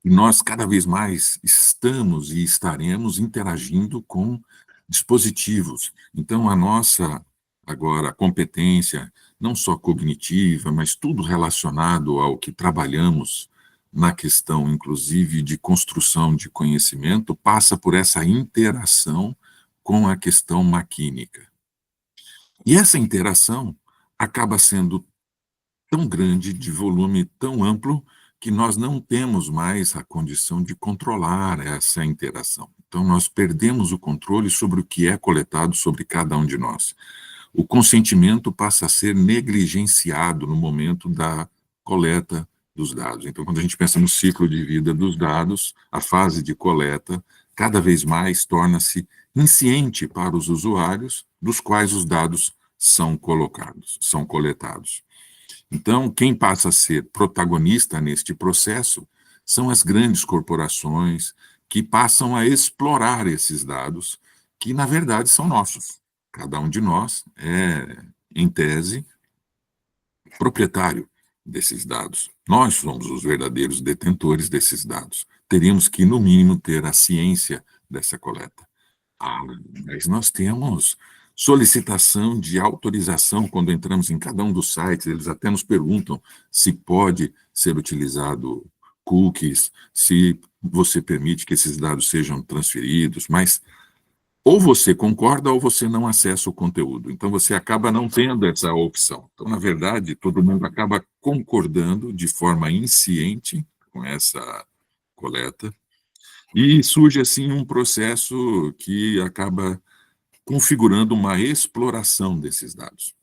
que nós cada vez mais estamos e estaremos interagindo com dispositivos. Então, a nossa, agora, competência, não só cognitiva, mas tudo relacionado ao que trabalhamos na questão, inclusive, de construção de conhecimento, passa por essa interação com a questão maquínica. E essa interação acaba sendo tão grande, de volume tão amplo, que nós não temos mais a condição de controlar essa interação. Então, nós perdemos o controle sobre o que é coletado sobre cada um de nós. O consentimento passa a ser negligenciado no momento da coleta dos dados. Então, quando a gente pensa no ciclo de vida dos dados, a fase de coleta, cada vez mais torna-se insciente para os usuários, dos quais os dados são colocados, são coletados. Então, quem passa a ser protagonista neste processo são as grandes corporações que passam a explorar esses dados, que na verdade são nossos. Cada um de nós é, em tese, proprietário desses dados. Nós somos os verdadeiros detentores desses dados. Teríamos que, no mínimo, ter a ciência dessa coleta. Mas nós temos solicitação de autorização quando entramos em cada um dos sites, eles até nos perguntam se pode ser utilizado cookies, se você permite que esses dados sejam transferidos, mas ou você concorda ou você não acessa o conteúdo. Então você acaba não tendo essa opção. Então, na verdade, todo mundo acaba concordando de forma insciente com essa coleta, e surge assim um processo que acaba configurando uma exploração desses dados.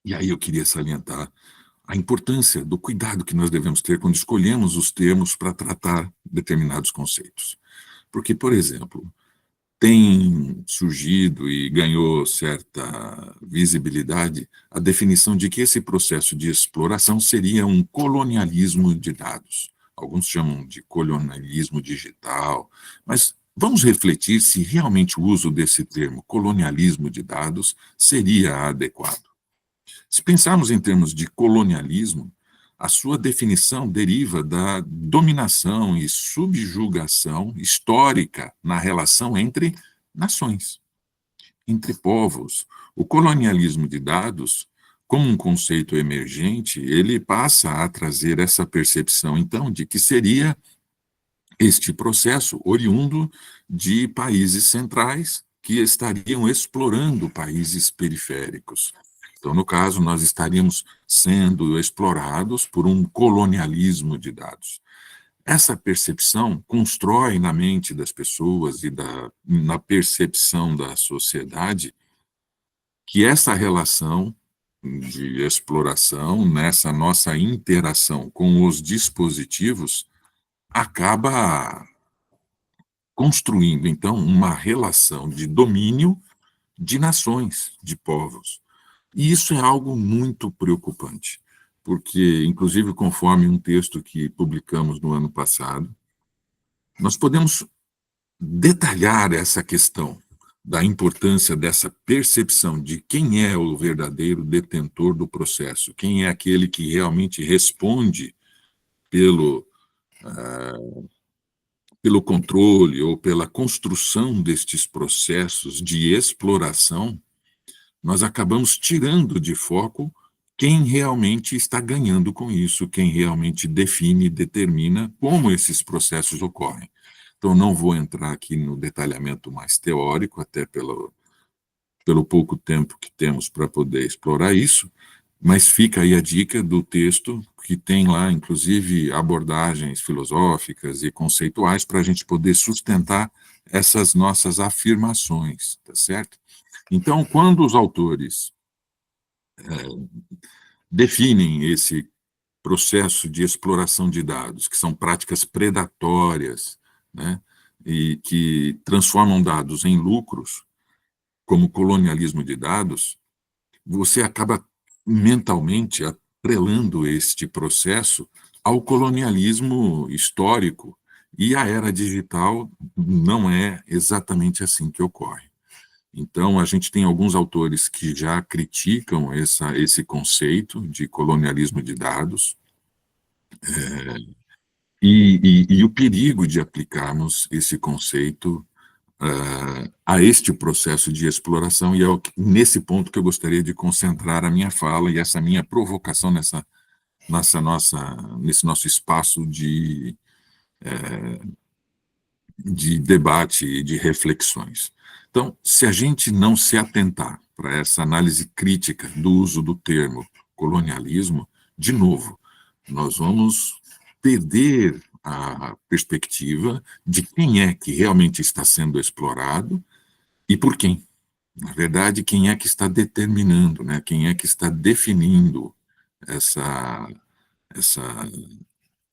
E aí eu queria salientar a importância do cuidado que nós devemos ter quando escolhemos os termos para tratar determinados conceitos. Porque, por exemplo, tem surgido e ganhou certa visibilidade a definição de que esse processo de exploração seria um colonialismo de dados. Alguns chamam de colonialismo digital, mas vamos refletir se realmente o uso desse termo, colonialismo de dados, seria adequado. Se pensarmos em termos de colonialismo, a sua definição deriva da dominação e subjugação histórica na relação entre nações, entre povos. O colonialismo de dados, como um conceito emergente, ele passa a trazer essa percepção, então, de que seria este processo oriundo de países centrais que estariam explorando países periféricos. Então, no caso, nós estaríamos sendo explorados por um colonialismo de dados. Essa percepção constrói na mente das pessoas e na percepção da sociedade que essa relação de exploração, nessa nossa interação com os dispositivos, acaba construindo, então, uma relação de domínio de nações, de povos. E isso é algo muito preocupante, porque, inclusive, conforme um texto que publicamos no ano passado, nós podemos detalhar essa questão da importância dessa percepção de quem é o verdadeiro detentor do processo, quem é aquele que realmente responde pelo controle ou pela construção destes processos de exploração. Nós acabamos tirando de foco quem realmente está ganhando com isso, quem realmente define e determina como esses processos ocorrem. Então, não vou entrar aqui no detalhamento mais teórico, até pelo pouco tempo que temos para poder explorar isso, mas fica aí a dica do texto, que tem lá, inclusive, abordagens filosóficas e conceituais para a gente poder sustentar essas nossas afirmações, tá certo? Então, quando os autores definem esse processo de exploração de dados, que são práticas predatórias, né, e que transformam dados em lucros, como colonialismo de dados, você acaba mentalmente atrelando este processo ao colonialismo histórico, e a era digital não é exatamente assim que ocorre. Então, a gente tem alguns autores que já criticam esse conceito de colonialismo de dados, e o perigo de aplicarmos esse conceito a este processo de exploração, e é nesse ponto que eu gostaria de concentrar a minha fala e essa minha provocação nesse nosso espaço de debate e de reflexões. Então, se a gente não se atentar para essa análise crítica do uso do termo colonialismo, de novo, nós vamos perder a perspectiva de quem é que realmente está sendo explorado e por quem. Na verdade, quem é que está determinando, né? Quem é que está definindo essa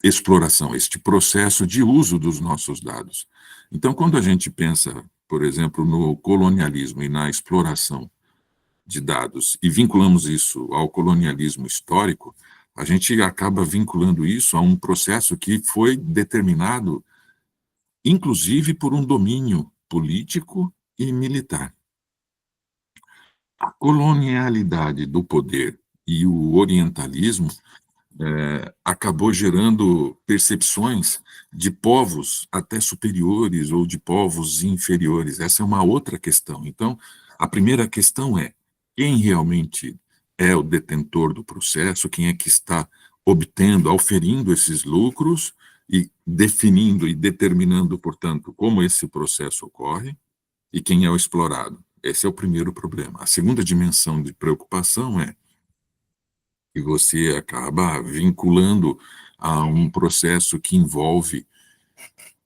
exploração, este processo de uso dos nossos dados. Então, quando a gente pensa, por exemplo, no colonialismo e na exploração de dados, e vinculamos isso ao colonialismo histórico, a gente acaba vinculando isso a um processo que foi determinado, inclusive, por um domínio político e militar. A colonialidade do poder e o orientalismo acabou gerando percepções de povos até superiores ou de povos inferiores. Essa é uma outra questão. Então, a primeira questão é quem realmente é o detentor do processo, quem é que está obtendo, auferindo esses lucros e definindo e determinando, portanto, como esse processo ocorre e quem é o explorado. Esse é o primeiro problema. A segunda dimensão de preocupação é que você acaba vinculando a um processo que envolve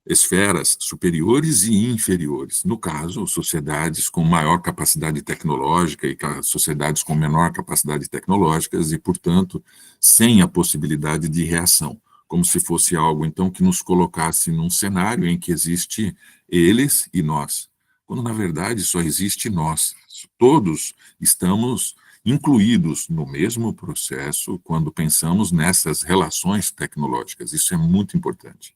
esferas superiores e inferiores. No caso, sociedades com maior capacidade tecnológica e sociedades com menor capacidade tecnológicas e, portanto, sem a possibilidade de reação, como se fosse algo, então, que nos colocasse num cenário em que existe eles e nós, quando, na verdade, só existe nós. Todos estamos incluídos no mesmo processo quando pensamos nessas relações tecnológicas. Isso é muito importante.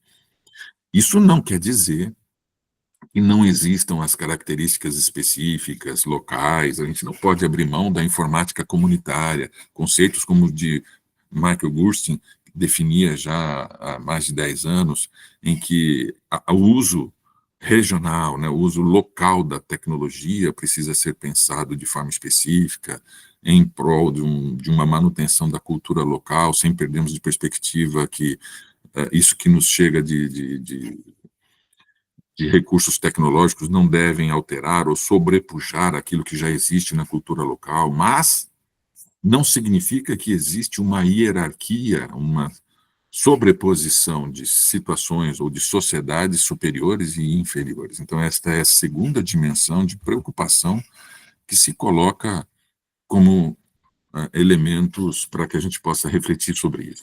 Isso não quer dizer que não existam as características específicas, locais, a gente não pode abrir mão da informática comunitária, conceitos como o de Michael Gersten, que definia já há mais de 10 anos, em que o uso regional, né, o uso local da tecnologia precisa ser pensado de forma específica, em prol de uma manutenção da cultura local, sem perdermos de perspectiva que isso que nos chega de recursos tecnológicos não devem alterar ou sobrepujar aquilo que já existe na cultura local, mas não significa que existe uma hierarquia, uma sobreposição de situações ou de sociedades superiores e inferiores. Então, esta é a segunda dimensão de preocupação que se coloca como elementos para que a gente possa refletir sobre isso.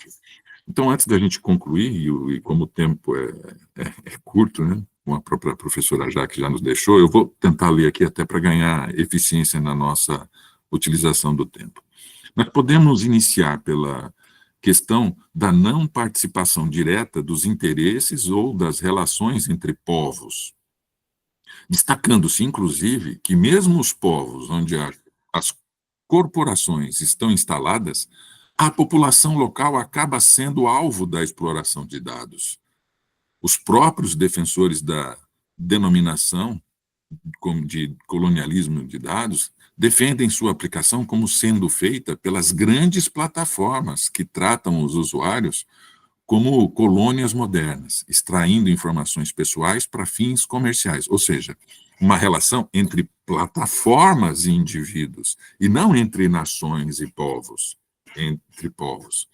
Então, antes da gente concluir, e como o tempo é curto, né, como a própria professora Jaque já nos deixou, eu vou tentar ler aqui até para ganhar eficiência na nossa utilização do tempo. Nós podemos iniciar pela questão da não participação direta dos interesses ou das relações entre povos, destacando-se, inclusive, que mesmo os povos onde as corporações estão instaladas, a população local acaba sendo alvo da exploração de dados. Os próprios defensores da denominação de colonialismo de dados defendem sua aplicação como sendo feita pelas grandes plataformas que tratam os usuários como colônias modernas, extraindo informações pessoais para fins comerciais, ou seja, uma relação entre plataformas e indivíduos, e não entre nações e povos, entre povos.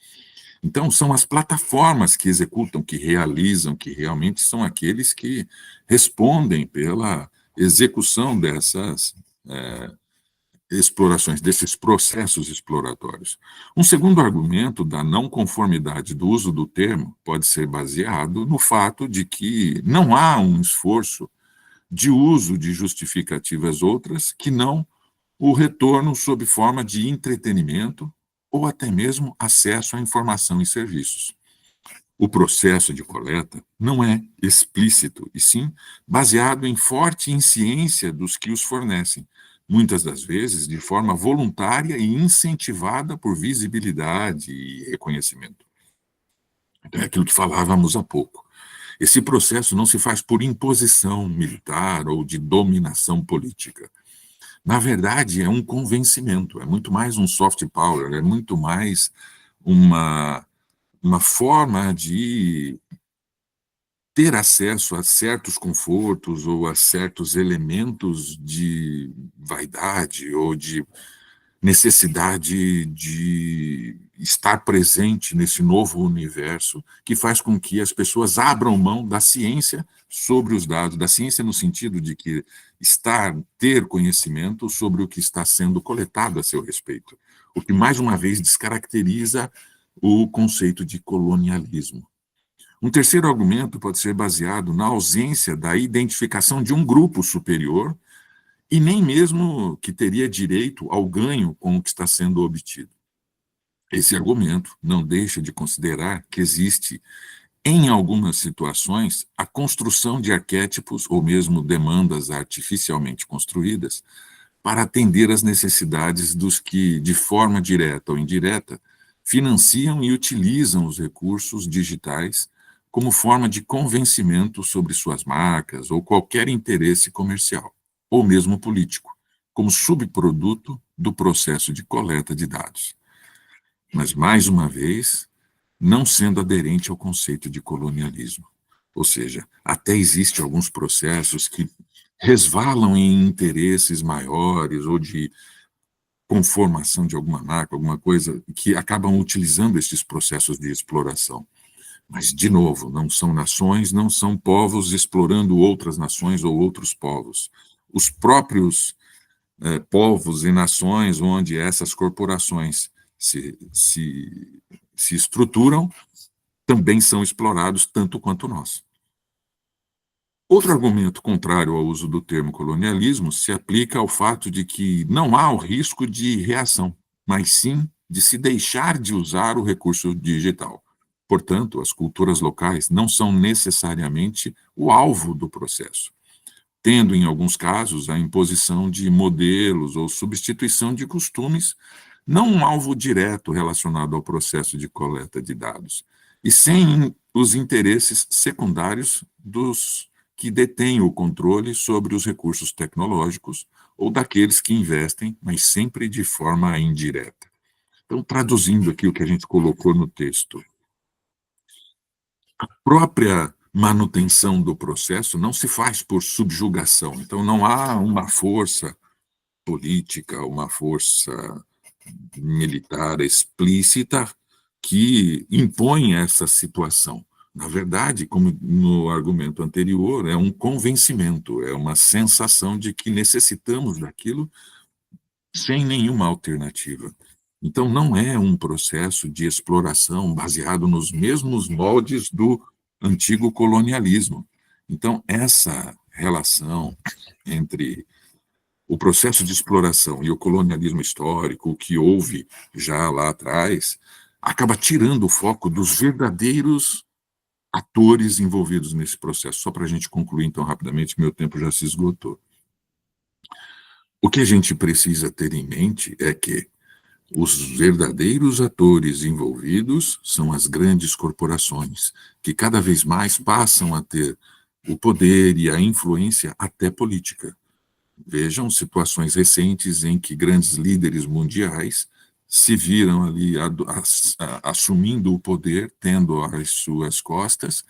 Então, são as plataformas que executam, que realizam, que realmente são aqueles que respondem pela execução dessas explorações, desses processos exploratórios. Um segundo argumento da não conformidade do uso do termo pode ser baseado no fato de que não há um esforço de uso de justificativas outras que não o retorno sob forma de entretenimento ou até mesmo acesso à informação e serviços. O processo de coleta não é explícito, e sim baseado em forte insciência dos que os fornecem, muitas das vezes de forma voluntária e incentivada por visibilidade e reconhecimento. Então, é aquilo que falávamos há pouco. Esse processo não se faz por imposição militar ou de dominação política. Na verdade, é um convencimento, é muito mais um soft power, é muito mais uma forma de ter acesso a certos confortos ou a certos elementos de vaidade ou de necessidade de estar presente nesse novo universo que faz com que as pessoas abram mão da ciência sobre os dados, da ciência no sentido de que ter conhecimento sobre o que está sendo coletado a seu respeito, o que mais uma vez descaracteriza o conceito de colonialismo. Um terceiro argumento pode ser baseado na ausência da identificação de um grupo superior e nem mesmo que teria direito ao ganho com o que está sendo obtido. Esse argumento não deixa de considerar que existe, em algumas situações, a construção de arquétipos ou mesmo demandas artificialmente construídas para atender às necessidades dos que, de forma direta ou indireta, financiam e utilizam os recursos digitais como forma de convencimento sobre suas marcas ou qualquer interesse comercial, ou mesmo político, como subproduto do processo de coleta de dados. Mas, mais uma vez, não sendo aderente ao conceito de colonialismo. Ou seja, até existem alguns processos que resvalam em interesses maiores ou de conformação de alguma marca, alguma coisa, que acabam utilizando esses processos de exploração. Mas, de novo, não são nações, não são povos explorando outras nações ou outros povos. Os próprios povos e nações onde essas corporações se estruturam também são explorados tanto quanto nós. Outro argumento contrário ao uso do termo colonialismo se aplica ao fato de que não há o risco de reação, mas sim de se deixar de usar o recurso digital. Portanto, as culturas locais não são necessariamente o alvo do processo, tendo, em alguns casos, a imposição de modelos ou substituição de costumes, não um alvo direto relacionado ao processo de coleta de dados, e sem os interesses secundários dos que detêm o controle sobre os recursos tecnológicos ou daqueles que investem, mas sempre de forma indireta. Então, traduzindo aqui o que a gente colocou no texto, a própria manutenção do processo não se faz por subjugação. Então, não há uma força política, uma força militar explícita que impõe essa situação. Na verdade, como no argumento anterior, é um convencimento, é uma sensação de que necessitamos daquilo sem nenhuma alternativa. Então, não é um processo de exploração baseado nos mesmos moldes do antigo colonialismo. Então, essa relação entre o processo de exploração e o colonialismo histórico, o que houve já lá atrás, acaba tirando o foco dos verdadeiros atores envolvidos nesse processo. Só para a gente concluir, então, rapidamente, meu tempo já se esgotou. O que a gente precisa ter em mente é que os verdadeiros atores envolvidos são as grandes corporações, que cada vez mais passam a ter o poder e a influência até política. Vejam situações recentes em que grandes líderes mundiais se viram ali assumindo o poder, tendo às suas costas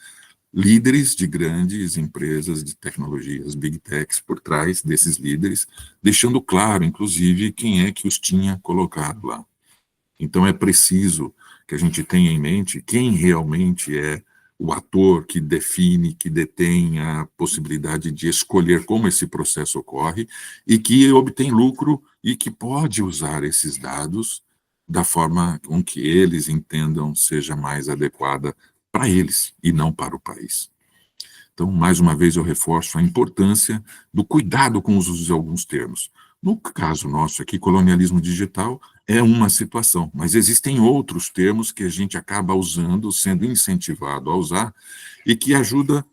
líderes de grandes empresas de tecnologias, big techs, por trás desses líderes, deixando claro, inclusive, quem é que os tinha colocado lá. Então, é preciso que a gente tenha em mente quem realmente é o ator que define, que detém a possibilidade de escolher como esse processo ocorre e que obtém lucro e que pode usar esses dados da forma com que eles entendam seja mais adequada para eles e não para o país. Então, mais uma vez, eu reforço a importância do cuidado com os usos de alguns termos. No caso nosso aqui, colonialismo digital é uma situação, mas existem outros termos que a gente acaba usando, sendo incentivado a usar, e que ajuda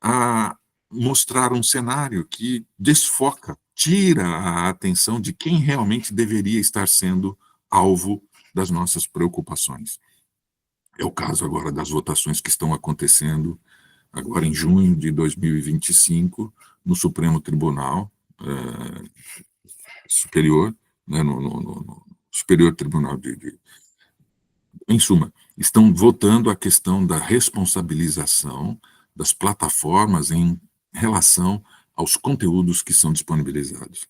a mostrar um cenário que desfoca, tira a atenção de quem realmente deveria estar sendo alvo das nossas preocupações. É o caso agora das votações que estão acontecendo agora em junho de 2025 no Supremo Tribunal Superior, né, no Superior Tribunal em suma, estão votando a questão da responsabilização das plataformas em relação aos conteúdos que são disponibilizados.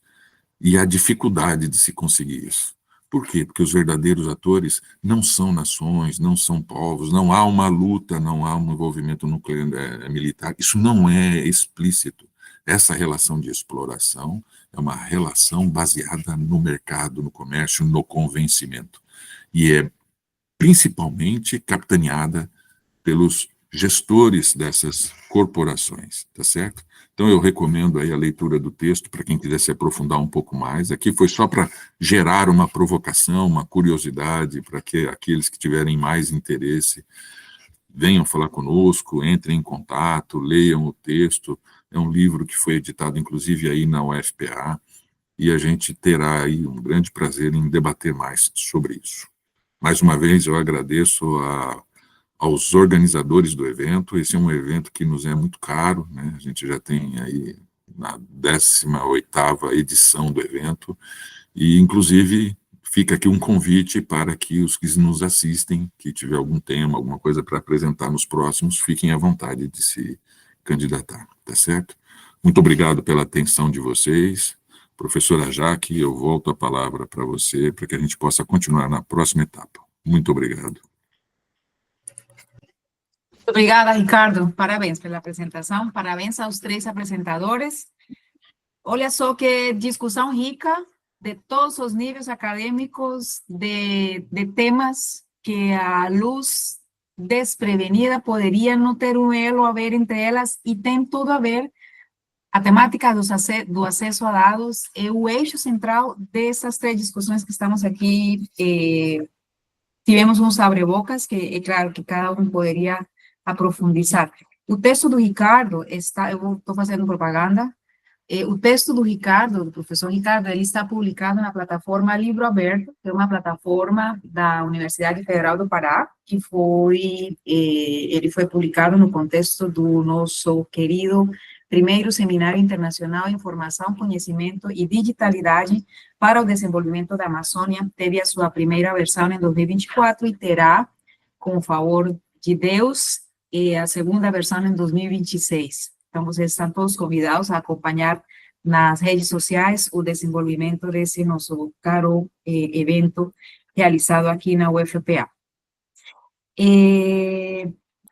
E a dificuldade de se conseguir isso. Por quê? Porque os verdadeiros atores não são nações, não são povos, não há uma luta, não há um envolvimento nuclear, militar. Isso não é explícito. Essa relação de exploração é uma relação baseada no mercado, no comércio, no convencimento. E é principalmente capitaneada pelos gestores dessas corporações, tá certo? Então eu recomendo aí a leitura do texto para quem quiser se aprofundar um pouco mais. Aqui foi só para gerar uma provocação, uma curiosidade, para que aqueles que tiverem mais interesse venham falar conosco, entrem em contato, leiam o texto. É um livro que foi editado inclusive aí na UFPA e a gente terá aí um grande prazer em debater mais sobre isso. Mais uma vez eu agradeço aos organizadores do evento. Esse é um evento que nos é muito caro, né? A gente já tem aí na 18ª edição do evento, e inclusive fica aqui um convite para que os que nos assistem, que tiver algum tema, alguma coisa para apresentar nos próximos, fiquem à vontade de se candidatar, tá certo? Muito obrigado pela atenção de vocês. Professora Jaque, eu volto a palavra para você, para que a gente possa continuar na próxima etapa. Muito obrigado. Obrigada, Ricardo. Parabéns pela apresentação. Parabéns aos 3 apresentadores. Olha só que discussão rica de todos os níveis acadêmicos, de temas que a luz desprevenida poderia não ter um elo a ver entre elas, e tem tudo a ver. A temática do acesso a dados é o eixo central dessas 3 discussões que estamos aqui. Tivemos uns abre-bocas que é claro que cada um poderia aprofundizar. O texto do Ricardo está, eu estou fazendo propaganda, o texto do Ricardo, do professor Ricardo, ele está publicado na plataforma Livro Aberto, que é uma plataforma da Universidade Federal do Pará, que ele foi publicado no contexto do nosso querido primeiro Seminário Internacional em Informação, Conhecimento e Digitalidade para o Desenvolvimento da Amazônia. Teve a sua primeira versão em 2024 e terá, com o favor de Deus, a segunda versão em 2026. Então, vocês estão todos convidados a acompanhar nas redes sociais o desenvolvimento desse nosso caro evento realizado aqui na UFPA.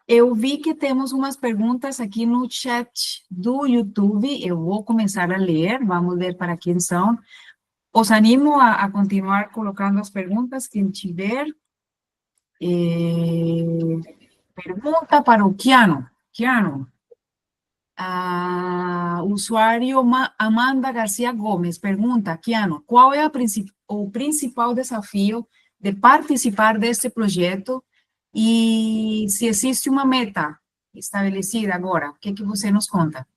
Eu vi que temos umas perguntas aqui no chat do YouTube. Eu vou começar a ler, vamos ver para quem são. Os animo a continuar colocando as perguntas, quem tiver. Pergunta para o Kiano. Kiano. Usuário Amanda Garcia Gomes pergunta, Kiano, qual é o principal desafio de participar deste projeto e se existe uma meta estabelecida agora? O que você nos conta?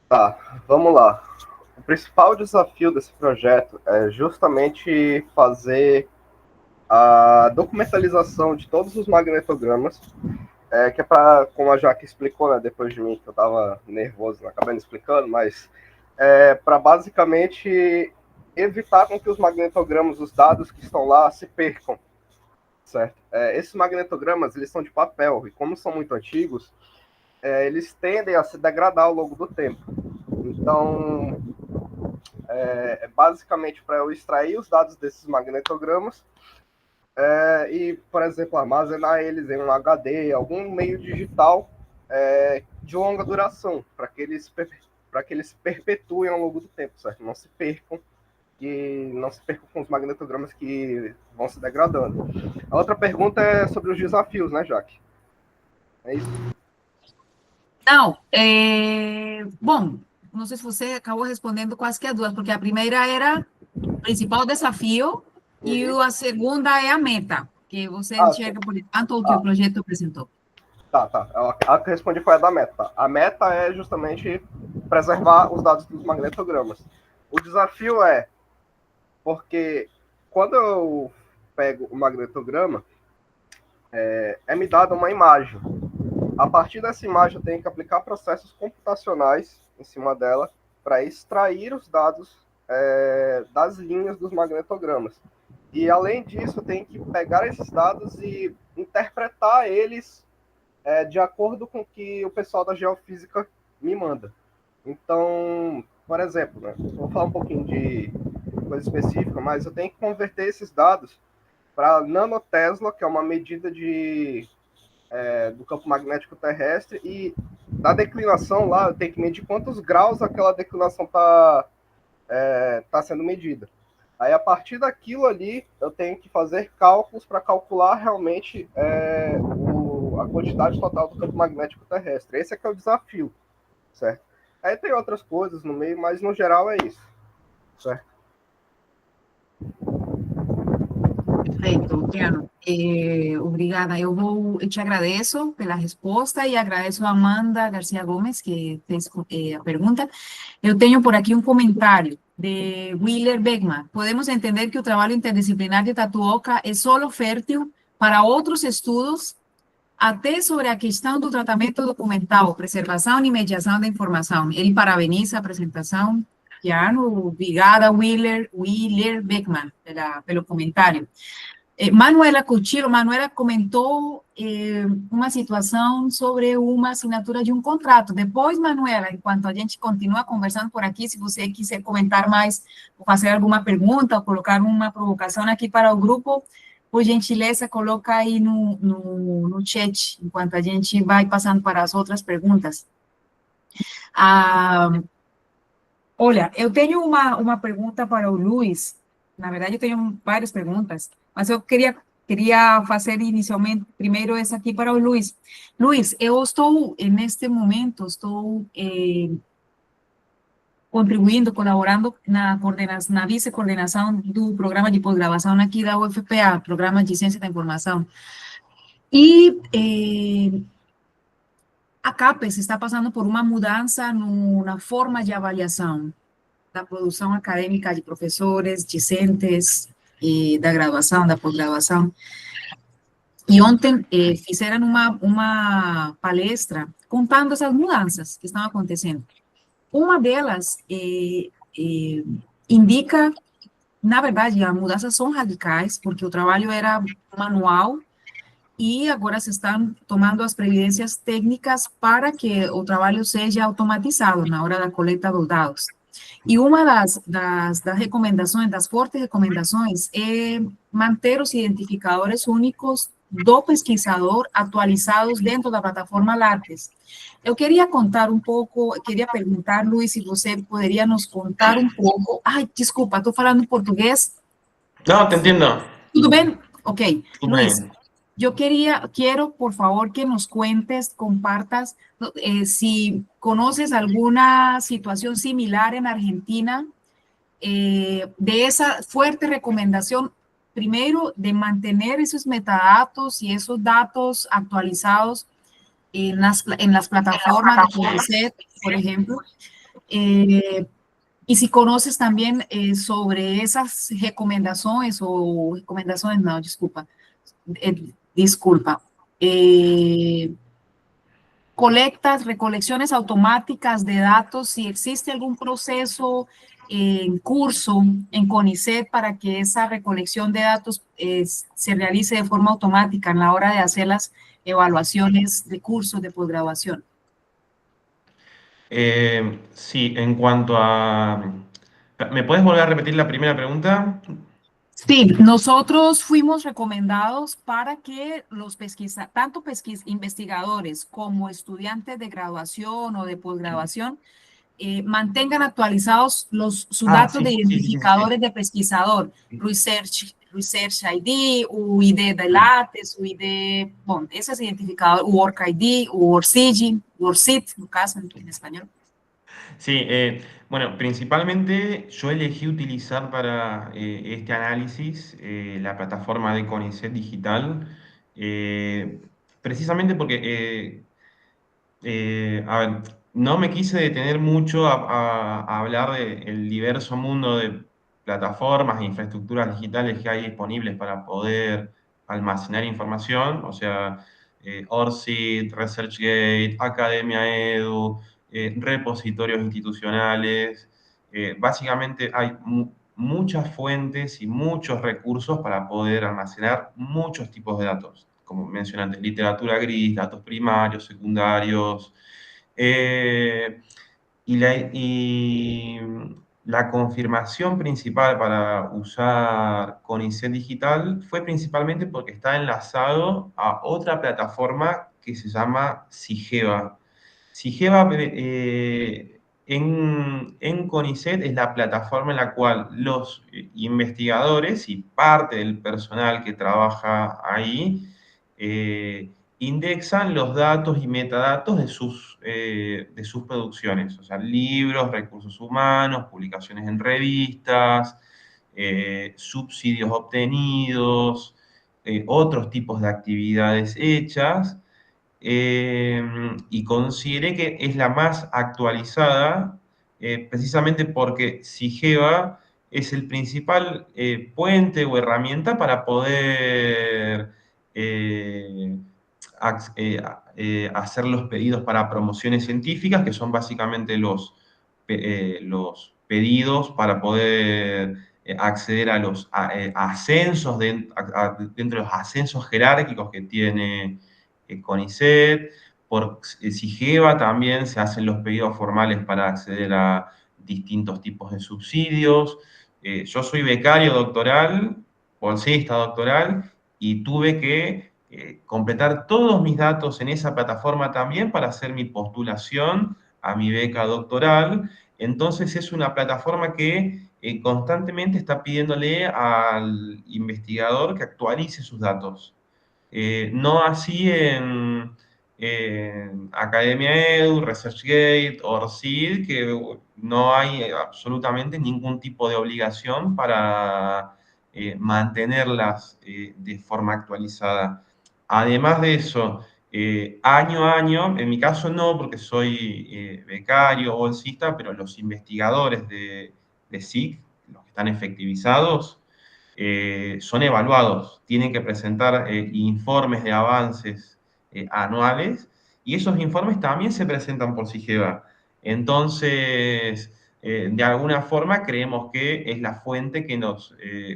Tá, vamos lá. O principal desafio desse projeto é justamente fazer a documentalização de todos os magnetogramas, que é para, como a Jaque explicou, né, depois de mim, que eu estava nervoso, não acabei não explicando, mas para basicamente evitar com que os magnetogramas, os dados que estão lá, se percam, certo? Esses magnetogramas, eles são de papel, e como são muito antigos, eles tendem a se degradar ao longo do tempo. Então, basicamente para eu extrair os dados desses magnetogramas, e, por exemplo, armazenar eles em um HD, algum meio digital de longa duração, para que eles se perpetuem ao longo do tempo, certo? Não se percam com os magnetogramas que vão se degradando. A outra pergunta é sobre os desafios, né, Jaque? É isso? Não, bom, não sei se você acabou respondendo quase que as duas, porque a primeira era o principal desafio e Uhum. a segunda é a meta, que você Ah, sim. enxerga, por enquanto, o que o Tá, projeto apresentou. tá. A que eu respondi foi a da meta. A meta é justamente preservar os dados dos magnetogramas. O desafio é porque quando eu pego o magnetograma, é me dada uma imagem. A partir dessa imagem, eu tenho que aplicar processos computacionais em cima dela para extrair os dados das linhas dos magnetogramas. E, além disso, eu tenho que pegar esses dados e interpretar eles de acordo com o que o pessoal da geofísica me manda. Então, por exemplo, né, vou falar um pouquinho de coisa específica, mas eu tenho que converter esses dados para nanotesla, que é uma medida do campo magnético terrestre, e da declinação lá, eu tenho que medir quantos graus aquela declinação tá sendo medida. Aí, a partir daquilo ali, eu tenho que fazer cálculos para calcular realmente a quantidade total do campo magnético terrestre. Esse é que é o desafio, certo? Aí tem outras coisas no meio, mas no geral é isso, certo? Perfeito, Luciano. Obrigada. Eu te agradeço pela resposta e agradeço a Amanda Garcia Gomes, que fez a pergunta. Eu tenho por aqui um comentário de Willer Beckman. Podemos entender que o trabalho interdisciplinar de Tatuoka é solo fértil para outros estudos, até sobre a questão do tratamento documental, preservação e mediação da informação. Ele parabeniza a apresentação. Tiano, obrigada, Willer Beckman, pelo comentário. Manuela Cuchillo, Manuela comentou uma situação sobre uma assinatura de um contrato. Depois, Manuela, enquanto a gente continua conversando por aqui, se você quiser comentar mais, ou fazer alguma pergunta, ou colocar uma provocação aqui para o grupo, por gentileza, coloca aí no chat, enquanto a gente vai passando para as outras perguntas. Olha, eu tenho uma pergunta para o Luiz. Na verdade, eu tenho várias perguntas, mas eu queria fazer inicialmente, primeiro essa aqui para o Luiz. Luiz, eu estou, neste momento, contribuindo, colaborando na vice-coordenação do programa de pós-graduação aqui da UFPA, Programa de Ciência da Informação. E a CAPES está passando por uma mudança na forma de avaliação da produção acadêmica de professores, discentes, e da graduação, da pós-graduação. E ontem fizeram uma palestra contando essas mudanças que estão acontecendo. Uma delas indica, na verdade, as mudanças são radicais, porque o trabalho era manual e agora se estão tomando as providências técnicas para que o trabalho seja automatizado na hora da coleta dos dados. E uma das recomendações, das fortes recomendações, é manter os identificadores únicos do pesquisador atualizados dentro da plataforma Lattes. Eu queria contar um pouco, queria perguntar, Luiz, se você poderia nos contar um pouco. Ai, desculpa, estou falando português. No, te entiendo. ¿Tudo bem? Ok. Todo Luis, bien. yo quiero, por favor, que nos cuentes, compartas, si conoces alguna situación similar en Argentina, de esa fuerte recomendación, primero, de mantener esos metadatos y esos datos actualizados en las plataformas de CONICET, por ejemplo. Y si conoces también sobre esas recomendaciones no, disculpa, recolecciones automáticas de datos, si existe algún proceso en curso en CONICET para que esa recolección de datos se realice de forma automática en la hora de hacer las evaluaciones de cursos de posgraduación. Sí, en cuanto a... ¿Me puedes volver a repetir la primera pregunta? Sí, nosotros fuimos recomendados para que tanto investigadores como estudiantes de graduación o de posgraduación mantengan actualizados sus datos de Sí. identificadores de pesquisador, Research ID, o ID de LATES, o ID, bom, esses identificadores, o Work ID, o ORCID, o ORCID, no caso, en español. Sí, bueno, principalmente yo elegí utilizar para este análisis la plataforma de CONICET Digital, precisamente porque a ver, no me quise detener mucho a hablar del diverso mundo de plataformas e infraestructuras digitales que hay disponibles para poder almacenar información, o sea, ORCID, ResearchGate, Academia Edu, repositorios institucionales. Básicamente hay muchas fuentes y muchos recursos para poder almacenar muchos tipos de datos, como mencioné antes, literatura gris, datos primarios, secundarios. eh, y la confirmación principal para usar CONICET Digital fue principalmente porque está enlazado a otra plataforma que se llama Sigeva. Sigeva en CONICET es la plataforma en la cual los investigadores y parte del personal que trabaja ahí indexan los datos y metadatos de sus producciones, o sea, libros, recursos humanos, publicaciones en revistas, subsidios obtenidos, otros tipos de actividades hechas, y consideré que es la más actualizada, precisamente porque Sigeva es el principal puente o herramienta para poder hacer los pedidos para promociones científicas, que son básicamente los pedidos para poder acceder a los ascensos dentro de los ascensos jerárquicos que tiene CONICET. Por Sigeva también se hacen los pedidos formales para acceder a distintos tipos de subsidios. Yo soy becario doctoral, bolsista doctoral, y tuve que completar todos mis datos en esa plataforma también para hacer mi postulación a mi beca doctoral. Entonces es una plataforma que constantemente está pidiéndole al investigador que actualice sus datos. No así en Academia Edu, ResearchGate o ORCID, que no hay absolutamente ningún tipo de obligación para mantenerlas de forma actualizada. Además de eso, año a año, en mi caso no, porque soy becario o bolsista, pero los investigadores de SIC, los que están efectivizados, son evaluados, tienen que presentar informes de avances anuales, y esos informes también se presentan por Sigeva. Entonces, de alguna forma creemos que es la fuente que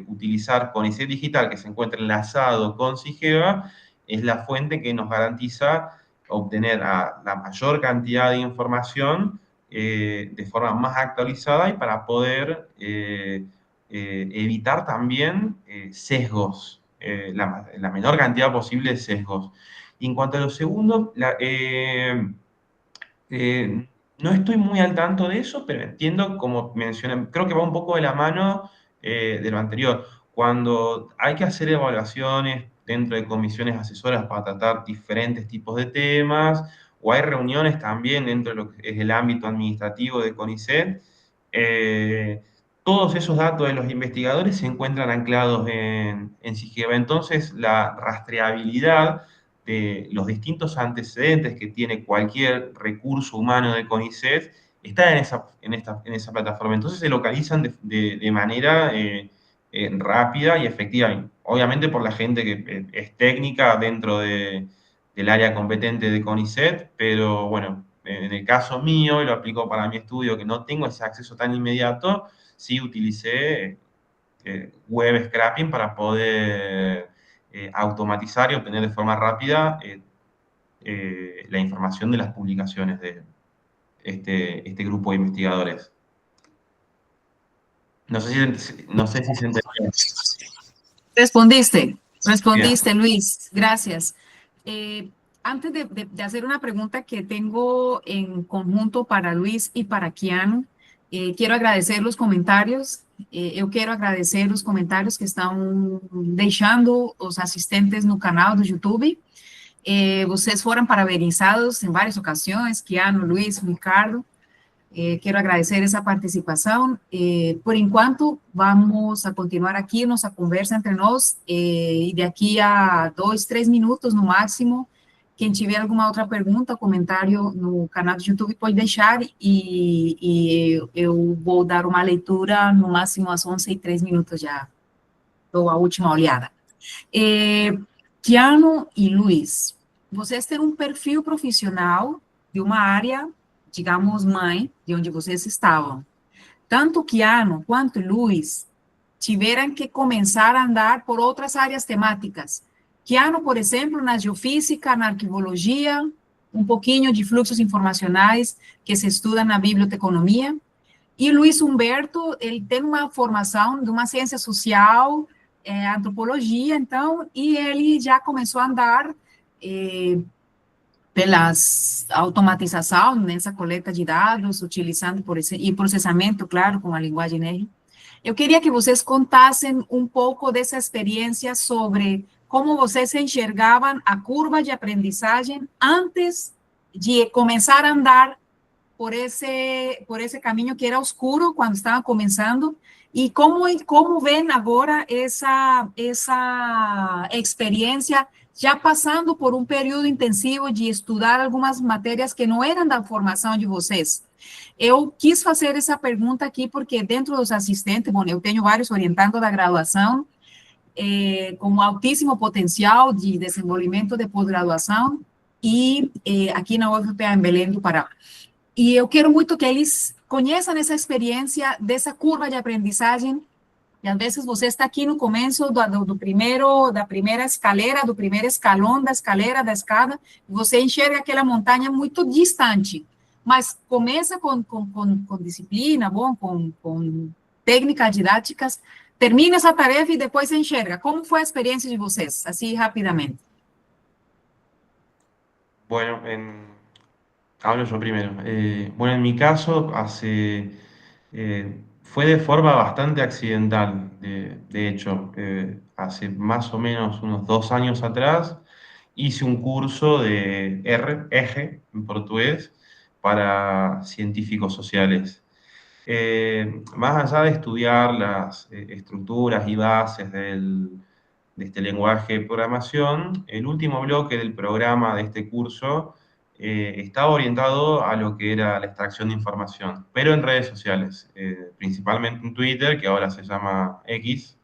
utilizar CONICET Digital, que se encuentra enlazado con Sigeva, es la fuente que nos garantiza obtener la mayor cantidad de información de forma más actualizada y para poder evitar también sesgos, la menor cantidad posible de sesgos. Y en cuanto a lo segundo, no estoy muy al tanto de eso, pero entiendo, como mencioné, creo que va un poco de la mano de lo anterior. Cuando hay que hacer evaluaciones dentro de comisiones asesoras para tratar diferentes tipos de temas, o hay reuniones también dentro de lo que es el ámbito administrativo de CONICET, todos esos datos de los investigadores se encuentran anclados en Sigeva. Entonces, la rastreabilidad de los distintos antecedentes que tiene cualquier recurso humano de CONICET está en esa plataforma. Entonces, se localizan de manera rápida y efectiva. Obviamente por la gente que es técnica dentro del área competente de CONICET, pero bueno, en el caso mío, y lo aplico para mi estudio, que no tengo ese acceso tan inmediato, sí utilicé web scraping para poder automatizar y obtener de forma rápida la información de las publicaciones de este grupo de investigadores. No sé si se entendió. Respondiste, Bien. Luis, gracias. Antes de hacer una pregunta que tengo en conjunto para Luis y para Keanu, Quero agradecer os comentários. Eu quero agradecer os comentários que estão deixando os assistentes no canal do YouTube. Vocês foram parabenizados em várias ocasiões, Keanu, Luiz, Ricardo. Quero agradecer essa participação. Por enquanto, vamos a continuar aqui nossa conversa entre nós, e daqui a 2, 3 minutos no máximo, quem tiver alguma outra pergunta, comentário no canal do YouTube, pode deixar, e eu vou dar uma leitura no máximo às 11h03, já dou a última olhada. Keanu e Luiz, vocês têm um perfil profissional de uma área, digamos, mãe, de onde vocês estavam. Tanto Keanu quanto Luiz tiveram que começar a andar por outras áreas temáticas. Keanu, por exemplo, na geofísica, na arqueologia, um pouquinho de fluxos informacionais que se estuda na biblioteconomia. E Luiz Humberto, ele tem uma formação de uma ciência social, antropologia, então, e ele já começou a andar pelas automatização nessa coleta de dados, utilizando e processamento, claro, com a linguagem R. Eu queria que vocês contassem um pouco dessa experiência sobre como vocês enxergavam a curva de aprendizagem antes de começar a andar por esse caminho que era escuro quando estavam começando, e como ven agora essa experiência já passando por um período intensivo de estudar algumas matérias que não eram da formação de vocês. Eu quis fazer essa pergunta aqui porque dentro dos assistentes, bom, eu tenho vários orientandos da graduação, com altíssimo potencial de desenvolvimento de pós-graduação, e aqui na UFPA, em Belém do Pará. E eu quero muito que eles conheçam essa experiência dessa curva de aprendizagem. E às vezes você está aqui no começo da primeira escalera, do primeiro escalão da escalera, da escada, e você enxerga aquela montanha muito distante. Mas começa com disciplina, bom, com técnicas didáticas, termina essa tarefa e depois se enxerga. Como foi a experiência de vocês, assim rapidamente? Bueno, hablo yo primero. Bueno, en mi caso, fue de forma bastante accidental, de hecho, hace más o menos unos 2 años atrás hice un curso de EGE en portugués para científicos sociales. Más allá de estudiar las estructuras y bases de este lenguaje de programación, el último bloque del programa de este curso estaba orientado a lo que era la extracción de información, pero en redes sociales, principalmente en Twitter, que ahora se llama X.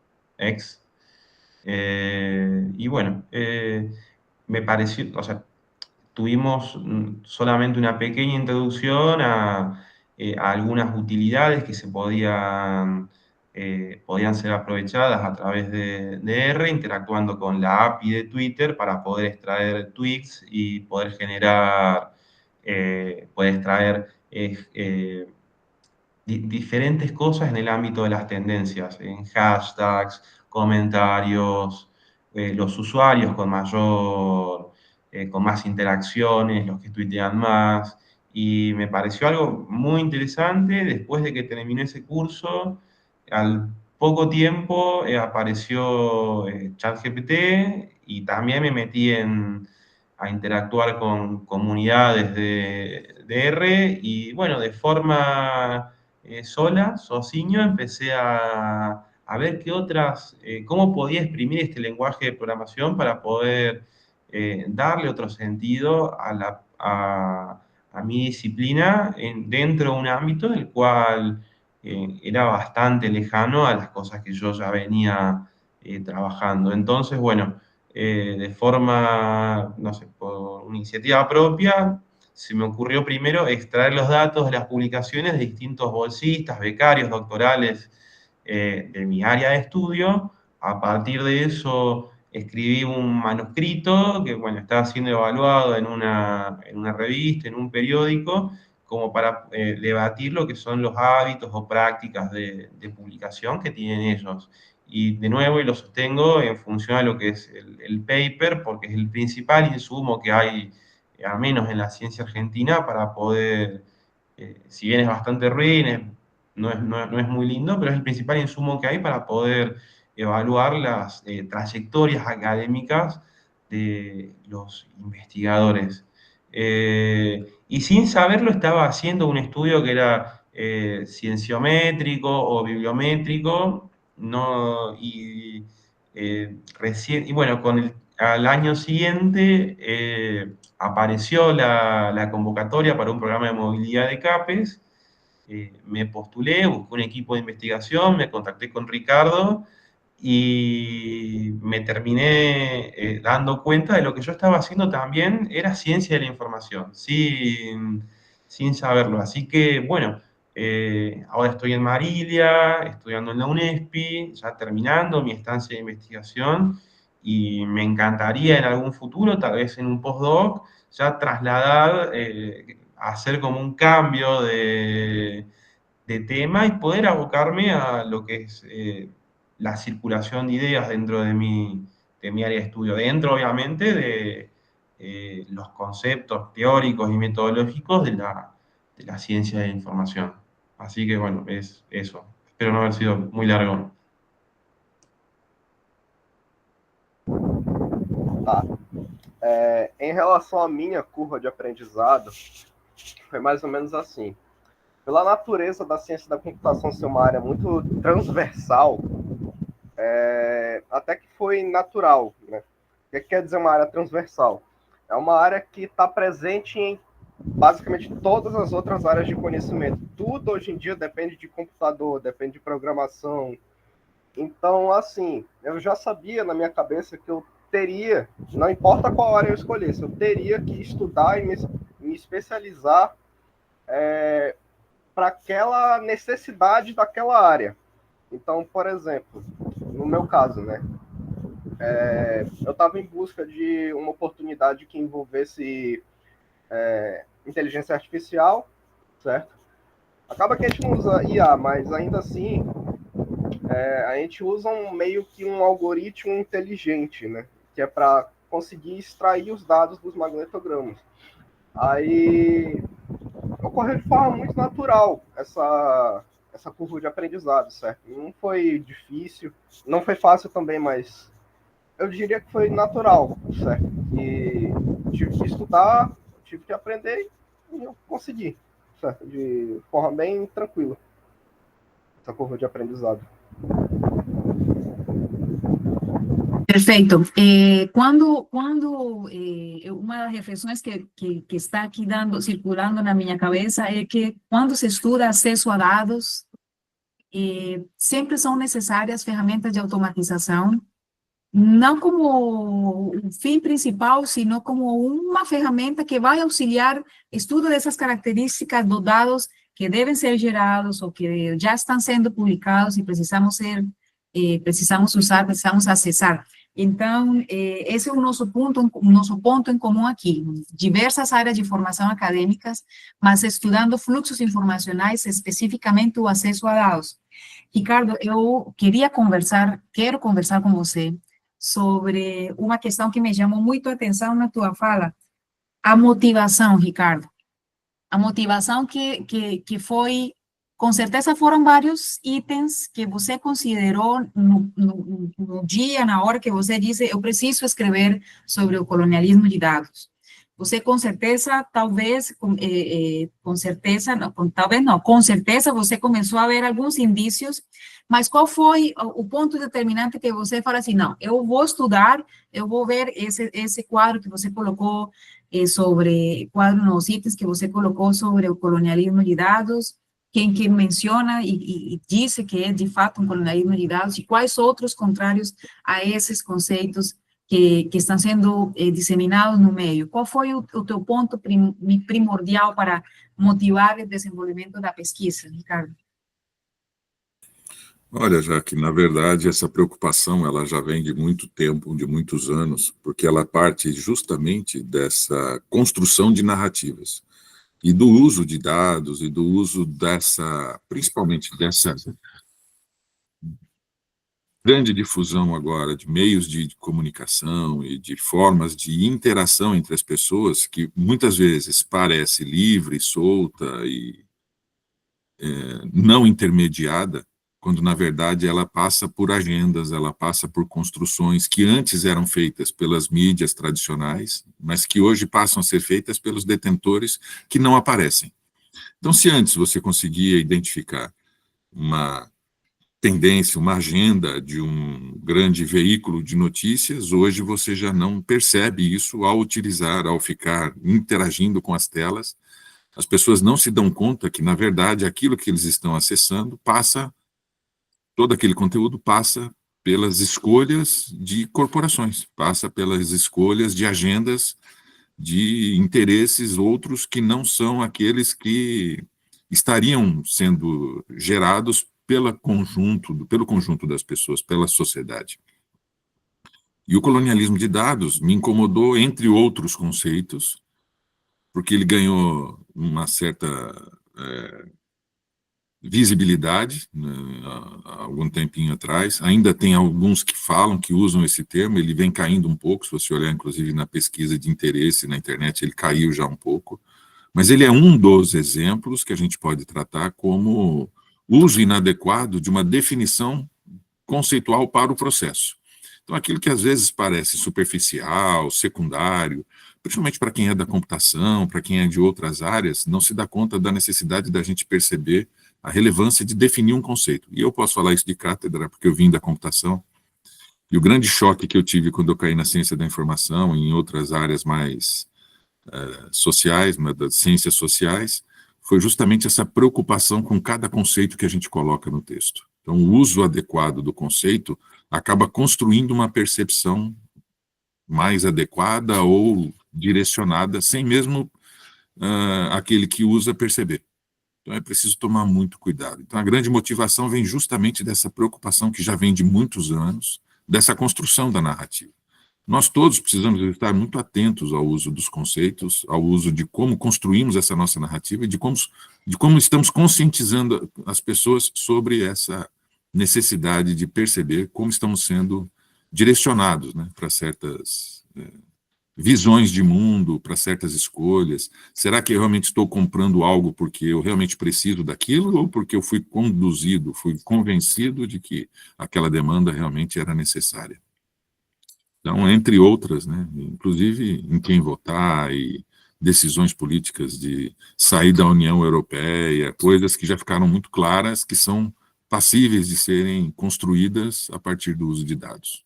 Y bueno, me pareció, o sea, tuvimos solamente una pequeña introducción a algunas utilidades que podían ser aprovechadas a través de R, interactuando con la API de Twitter para poder extraer tweets y poder extraer diferentes cosas en el ámbito de las tendencias, en hashtags, comentarios, los usuarios con más interacciones, los que tuitean más, y me pareció algo muy interesante. Después de que terminé ese curso, al poco tiempo apareció ChatGPT, y también me metí a interactuar con comunidades de R, y bueno, de forma sociño, empecé a ver cómo podía exprimir este lenguaje de programación para poder darle otro sentido a mi disciplina dentro de un ámbito del cual era bastante lejano a las cosas que yo ya venía trabajando. Entonces, bueno, de forma, no sé, por iniciativa propia, se me ocurrió primero extraer los datos de las publicaciones de distintos bolsistas, becarios, doctorales de mi área de estudio. A partir de eso escribí un manuscrito que, bueno, estaba siendo evaluado en una revista, en un periódico, como para debatir lo que son los hábitos o prácticas de publicación que tienen ellos. Y de nuevo, y lo sostengo en función a lo que es el paper, porque es el principal insumo que hay, al menos en la ciencia argentina, para poder, si bien es bastante ruin, es no es muy lindo, pero es el principal insumo que hay para poder evaluar las trayectorias académicas de los investigadores. Y sin saberlo estaba haciendo un estudio que era cienciométrico o bibliométrico, no, y bueno, al año siguiente apareció la convocatoria para un programa de movilidad de CAPES. Me postulé, busqué un equipo de investigación, me contacté con Ricardo y me terminé dando cuenta de lo que yo estaba haciendo también era ciencia de la información, sin saberlo. Así que, bueno, ahora estoy en Marilia, estudiando en la UNESPI, ya terminando mi estancia de investigación, y me encantaría en algún futuro, tal vez en un postdoc, ya trasladar, hacer como un cambio de tema y poder abocarme a lo que es la circulación de ideas dentro de mi área de estudio, dentro obviamente de los conceptos teóricos y metodológicos de la ciencia de la información. Así que bueno, es eso. Espero no haber sido muy largo. Tá. Em relação à minha curva de aprendizado, foi mais ou menos assim. Pela natureza da ciência da computação ser uma área muito transversal, até que foi natural, né? O que quer dizer uma área transversal? É uma área que está presente em basicamente todas as outras áreas de conhecimento. Tudo hoje em dia depende de computador, depende de programação. Então, assim, eu já sabia na minha cabeça que eu teria, não importa qual área eu escolhesse, eu teria que estudar e me especializar para aquela necessidade daquela área. Então, por exemplo, no meu caso, né, eu estava em busca de uma oportunidade que envolvesse inteligência artificial, certo? Acaba que a gente não usa IA, mas ainda assim a gente usa meio que um algoritmo inteligente, né? Que é para conseguir extrair os dados dos magnetogramas. Aí ocorreu de forma muito natural essa curva de aprendizado, certo? Não foi difícil, não foi fácil também, mas eu diria que foi natural, certo? E tive que estudar, tive que aprender e eu consegui, certo? De forma bem tranquila, essa curva de aprendizado. Perfeito. Uma das reflexões que está aqui circulando na minha cabeça é que quando se estuda acesso a dados, sempre são necessárias ferramentas de automatização, não como o fim principal, sino como uma ferramenta que vai auxiliar estudo dessas características dos dados que devem ser gerados ou que já estão sendo publicados e precisamos usar, precisamos acessar. Então, esse é o nosso ponto em comum aqui. Diversas áreas de formação acadêmicas, mas estudando fluxos informacionais, especificamente o acesso a dados. Ricardo, eu quero conversar com você sobre uma questão que me chamou muito a atenção na tua fala, a motivação, Ricardo. A motivação que foi, com certeza foram vários itens que você considerou no dia, na hora que você disse, eu preciso escrever sobre o colonialismo de dados. Você com certeza, com certeza você começou a ver alguns indícios, mas qual foi o ponto determinante que você fala assim, não, eu vou estudar, eu vou ver esse quadro que você colocou nos itens que você colocou sobre o colonialismo de dados, quem que menciona e disse que é de fato um colonialismo de dados, e quais outros contrários a esses conceitos que estão sendo disseminados no meio. Qual foi o teu ponto primordial para motivar o desenvolvimento da pesquisa, Ricardo? Olha, Jaque, na verdade, essa preocupação ela já vem de muito tempo, de muitos anos, porque ela parte justamente dessa construção de narrativas e do uso de dados e do uso principalmente dessa grande difusão agora de meios de comunicação e de formas de interação entre as pessoas que muitas vezes parece livre, solta e não intermediada, quando, na verdade, ela passa por agendas, ela passa por construções que antes eram feitas pelas mídias tradicionais, mas que hoje passam a ser feitas pelos detentores que não aparecem. Então, se antes você conseguia identificar uma tendência, uma agenda de um grande veículo de notícias, hoje você já não percebe isso ao utilizar, ao ficar interagindo com as telas. As pessoas não se dão conta que, na verdade, aquilo que eles estão acessando todo aquele conteúdo passa pelas escolhas de corporações, passa pelas escolhas de agendas, de interesses outros que não são aqueles que estariam sendo gerados pelo conjunto das pessoas, pela sociedade. E o colonialismo de dados me incomodou, entre outros conceitos, porque ele ganhou uma certa visibilidade, né, há algum tempinho atrás. Ainda tem alguns que falam, que usam esse termo, ele vem caindo um pouco, se você olhar, inclusive, na pesquisa de interesse na internet, ele caiu já um pouco, mas ele é um dos exemplos que a gente pode tratar como uso inadequado de uma definição conceitual para o processo. Então, aquilo que às vezes parece superficial, secundário, principalmente para quem é da computação, para quem é de outras áreas, não se dá conta da necessidade da gente perceber a relevância de definir um conceito. E eu posso falar isso de cátedra, porque eu vim da computação, e o grande choque que eu tive quando eu caí na ciência da informação, em outras áreas mais sociais, das ciências sociais, foi justamente essa preocupação com cada conceito que a gente coloca no texto. Então, o uso adequado do conceito acaba construindo uma percepção mais adequada ou direcionada, sem mesmo aquele que usa perceber. Então, é preciso tomar muito cuidado. Então, a grande motivação vem justamente dessa preocupação que já vem de muitos anos, dessa construção da narrativa. Nós todos precisamos estar muito atentos ao uso dos conceitos, ao uso de como construímos essa nossa narrativa e de como estamos conscientizando as pessoas sobre essa necessidade de perceber como estamos sendo direcionados, né, para certas visões de mundo, para certas escolhas. Será que eu realmente estou comprando algo porque eu realmente preciso daquilo ou porque eu fui conduzido, fui convencido de que aquela demanda realmente era necessária? Então, entre outras, né, inclusive em quem votar e decisões políticas de sair da União Europeia, coisas que já ficaram muito claras, que são passíveis de serem construídas a partir do uso de dados.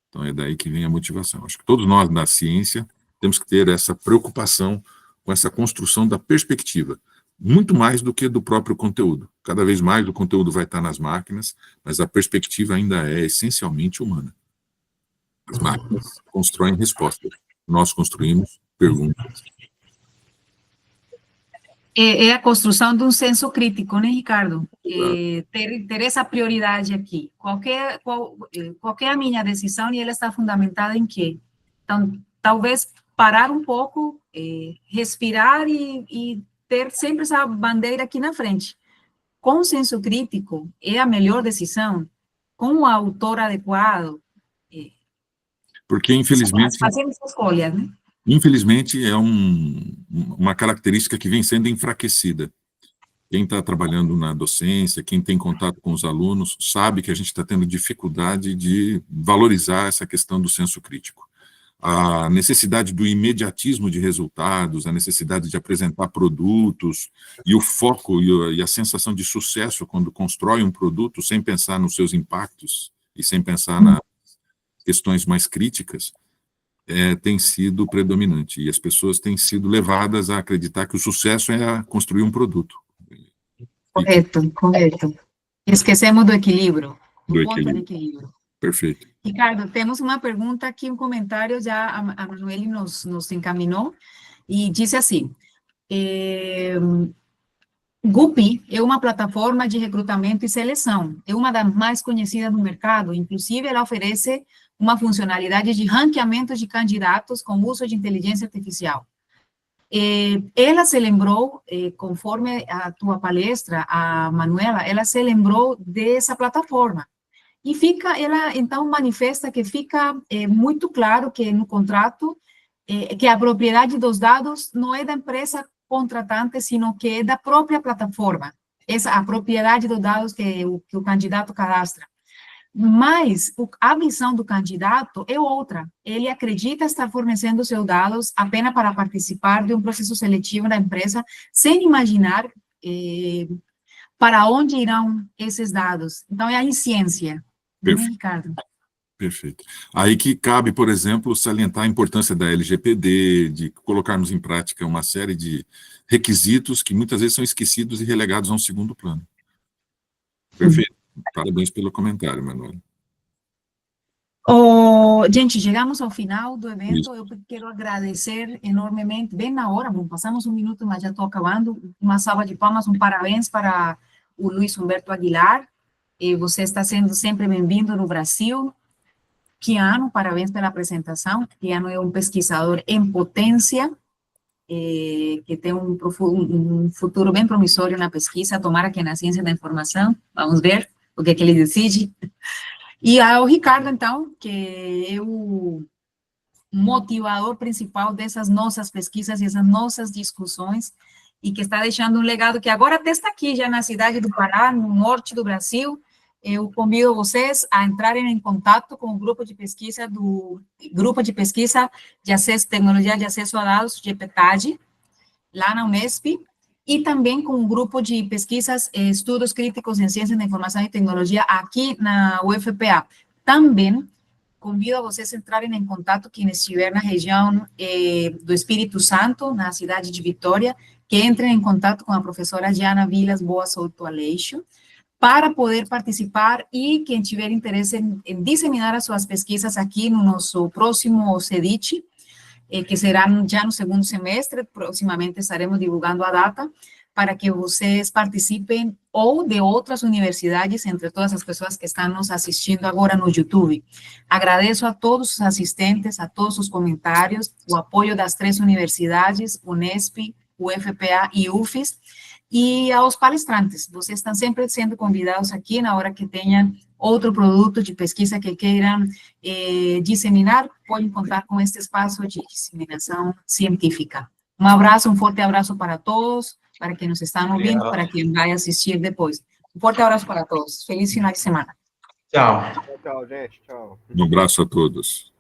Então, é daí que vem a motivação. Acho que todos nós, da ciência, temos que ter essa preocupação com essa construção da perspectiva, muito mais do que do próprio conteúdo. Cada vez mais o conteúdo vai estar nas máquinas, mas a perspectiva ainda é essencialmente humana. As máquinas constroem respostas. Nós construímos perguntas. É a construção de um senso crítico, né, Ricardo? Ter essa prioridade aqui. Qual é a minha decisão e ela está fundamentada em quê? Então, talvez parar um pouco, respirar e ter sempre essa bandeira aqui na frente. Com o senso crítico, é a melhor decisão? Com o autor adequado? Porque, infelizmente... Fazemos escolhas, né? Infelizmente, é uma característica que vem sendo enfraquecida. Quem está trabalhando na docência, quem tem contato com os alunos, sabe que a gente está tendo dificuldade de valorizar essa questão do senso crítico. A necessidade do imediatismo de resultados, a necessidade de apresentar produtos, e o foco e a sensação de sucesso quando constrói um produto sem pensar nos seus impactos e sem pensar nas questões mais críticas, tem sido predominante, e as pessoas têm sido levadas a acreditar que o sucesso é construir um produto. Correto. Esquecemos do equilíbrio. Do equilíbrio. Perfeito. Ricardo, temos uma pergunta aqui, um comentário, já a Manuele nos encaminhou, e diz assim, Guppy é uma plataforma de recrutamento e seleção, é uma das mais conhecidas no mercado, inclusive ela oferece uma funcionalidade de ranqueamento de candidatos com uso de inteligência artificial. Ela se lembrou, conforme a tua palestra, a Manuela, ela se lembrou dessa plataforma. E ela então manifesta que fica muito claro que no contrato, que a propriedade dos dados não é da empresa contratante, sino que é da própria plataforma. a propriedade dos dados que o candidato cadastra. Mas a visão do candidato é outra. Ele acredita estar fornecendo seus dados apenas para participar de um processo seletivo da empresa, sem imaginar para onde irão esses dados. Então, é a ciência. Perfeito. Ricardo? Perfeito. Aí que cabe, por exemplo, salientar a importância da LGPD, de colocarmos em prática uma série de requisitos que muitas vezes são esquecidos e relegados a um segundo plano. Perfeito. Parabéns pelo comentário, Manuel. Gente, chegamos ao final do evento. Isso. Eu quero agradecer enormemente, bem na hora, bom, passamos um minuto, mas já estou acabando. Uma salva de palmas, parabéns para o Luiz Humberto Aguilar. Você está sendo sempre bem-vindo no Brasil. Keanu, parabéns pela apresentação. Keanu é um pesquisador em potência, que tem um futuro bem promissório na pesquisa, tomara que na ciência da informação, vamos ver o que ele decide. E ao Ricardo, então, que é o motivador principal dessas nossas pesquisas e essas nossas discussões, e que está deixando um legado que agora até está aqui, já na cidade do Pará, no norte do Brasil. Eu convido vocês a entrarem em contato com o grupo de pesquisa de acesso, tecnologia de acesso a dados, GPTAD, lá na Unesp, e também com o grupo de pesquisas, estudos críticos em ciência da informação e tecnologia aqui na UFPA. Também convido a vocês a entrarem em contato, quem estiver na região do Espírito Santo, na cidade de Vitória, que entrem em contato com a professora Diana Vilas Boa Souto Aleixo, para poder participar, e quem tiver interesse em disseminar as suas pesquisas aqui no nosso próximo CEDIT, que será já no segundo semestre, proximamente estaremos divulgando a data, para que vocês participem, ou de outras universidades, entre todas as pessoas que estão nos assistindo agora no YouTube. Agradeço a todos os assistentes, a todos os comentários, o apoio das 3 universidades, Unesp, UFPA e UFES, e aos palestrantes. Vocês estão sempre sendo convidados aqui na hora que tenham outro produto de pesquisa que queiram disseminar, podem contar com este espaço de disseminação científica. Um abraço, um forte abraço para todos, para quem nos está ouvindo, para quem vai assistir depois. Um forte abraço para todos. Feliz final de semana. Tchau. Tchau, gente. Tchau. Um abraço a todos.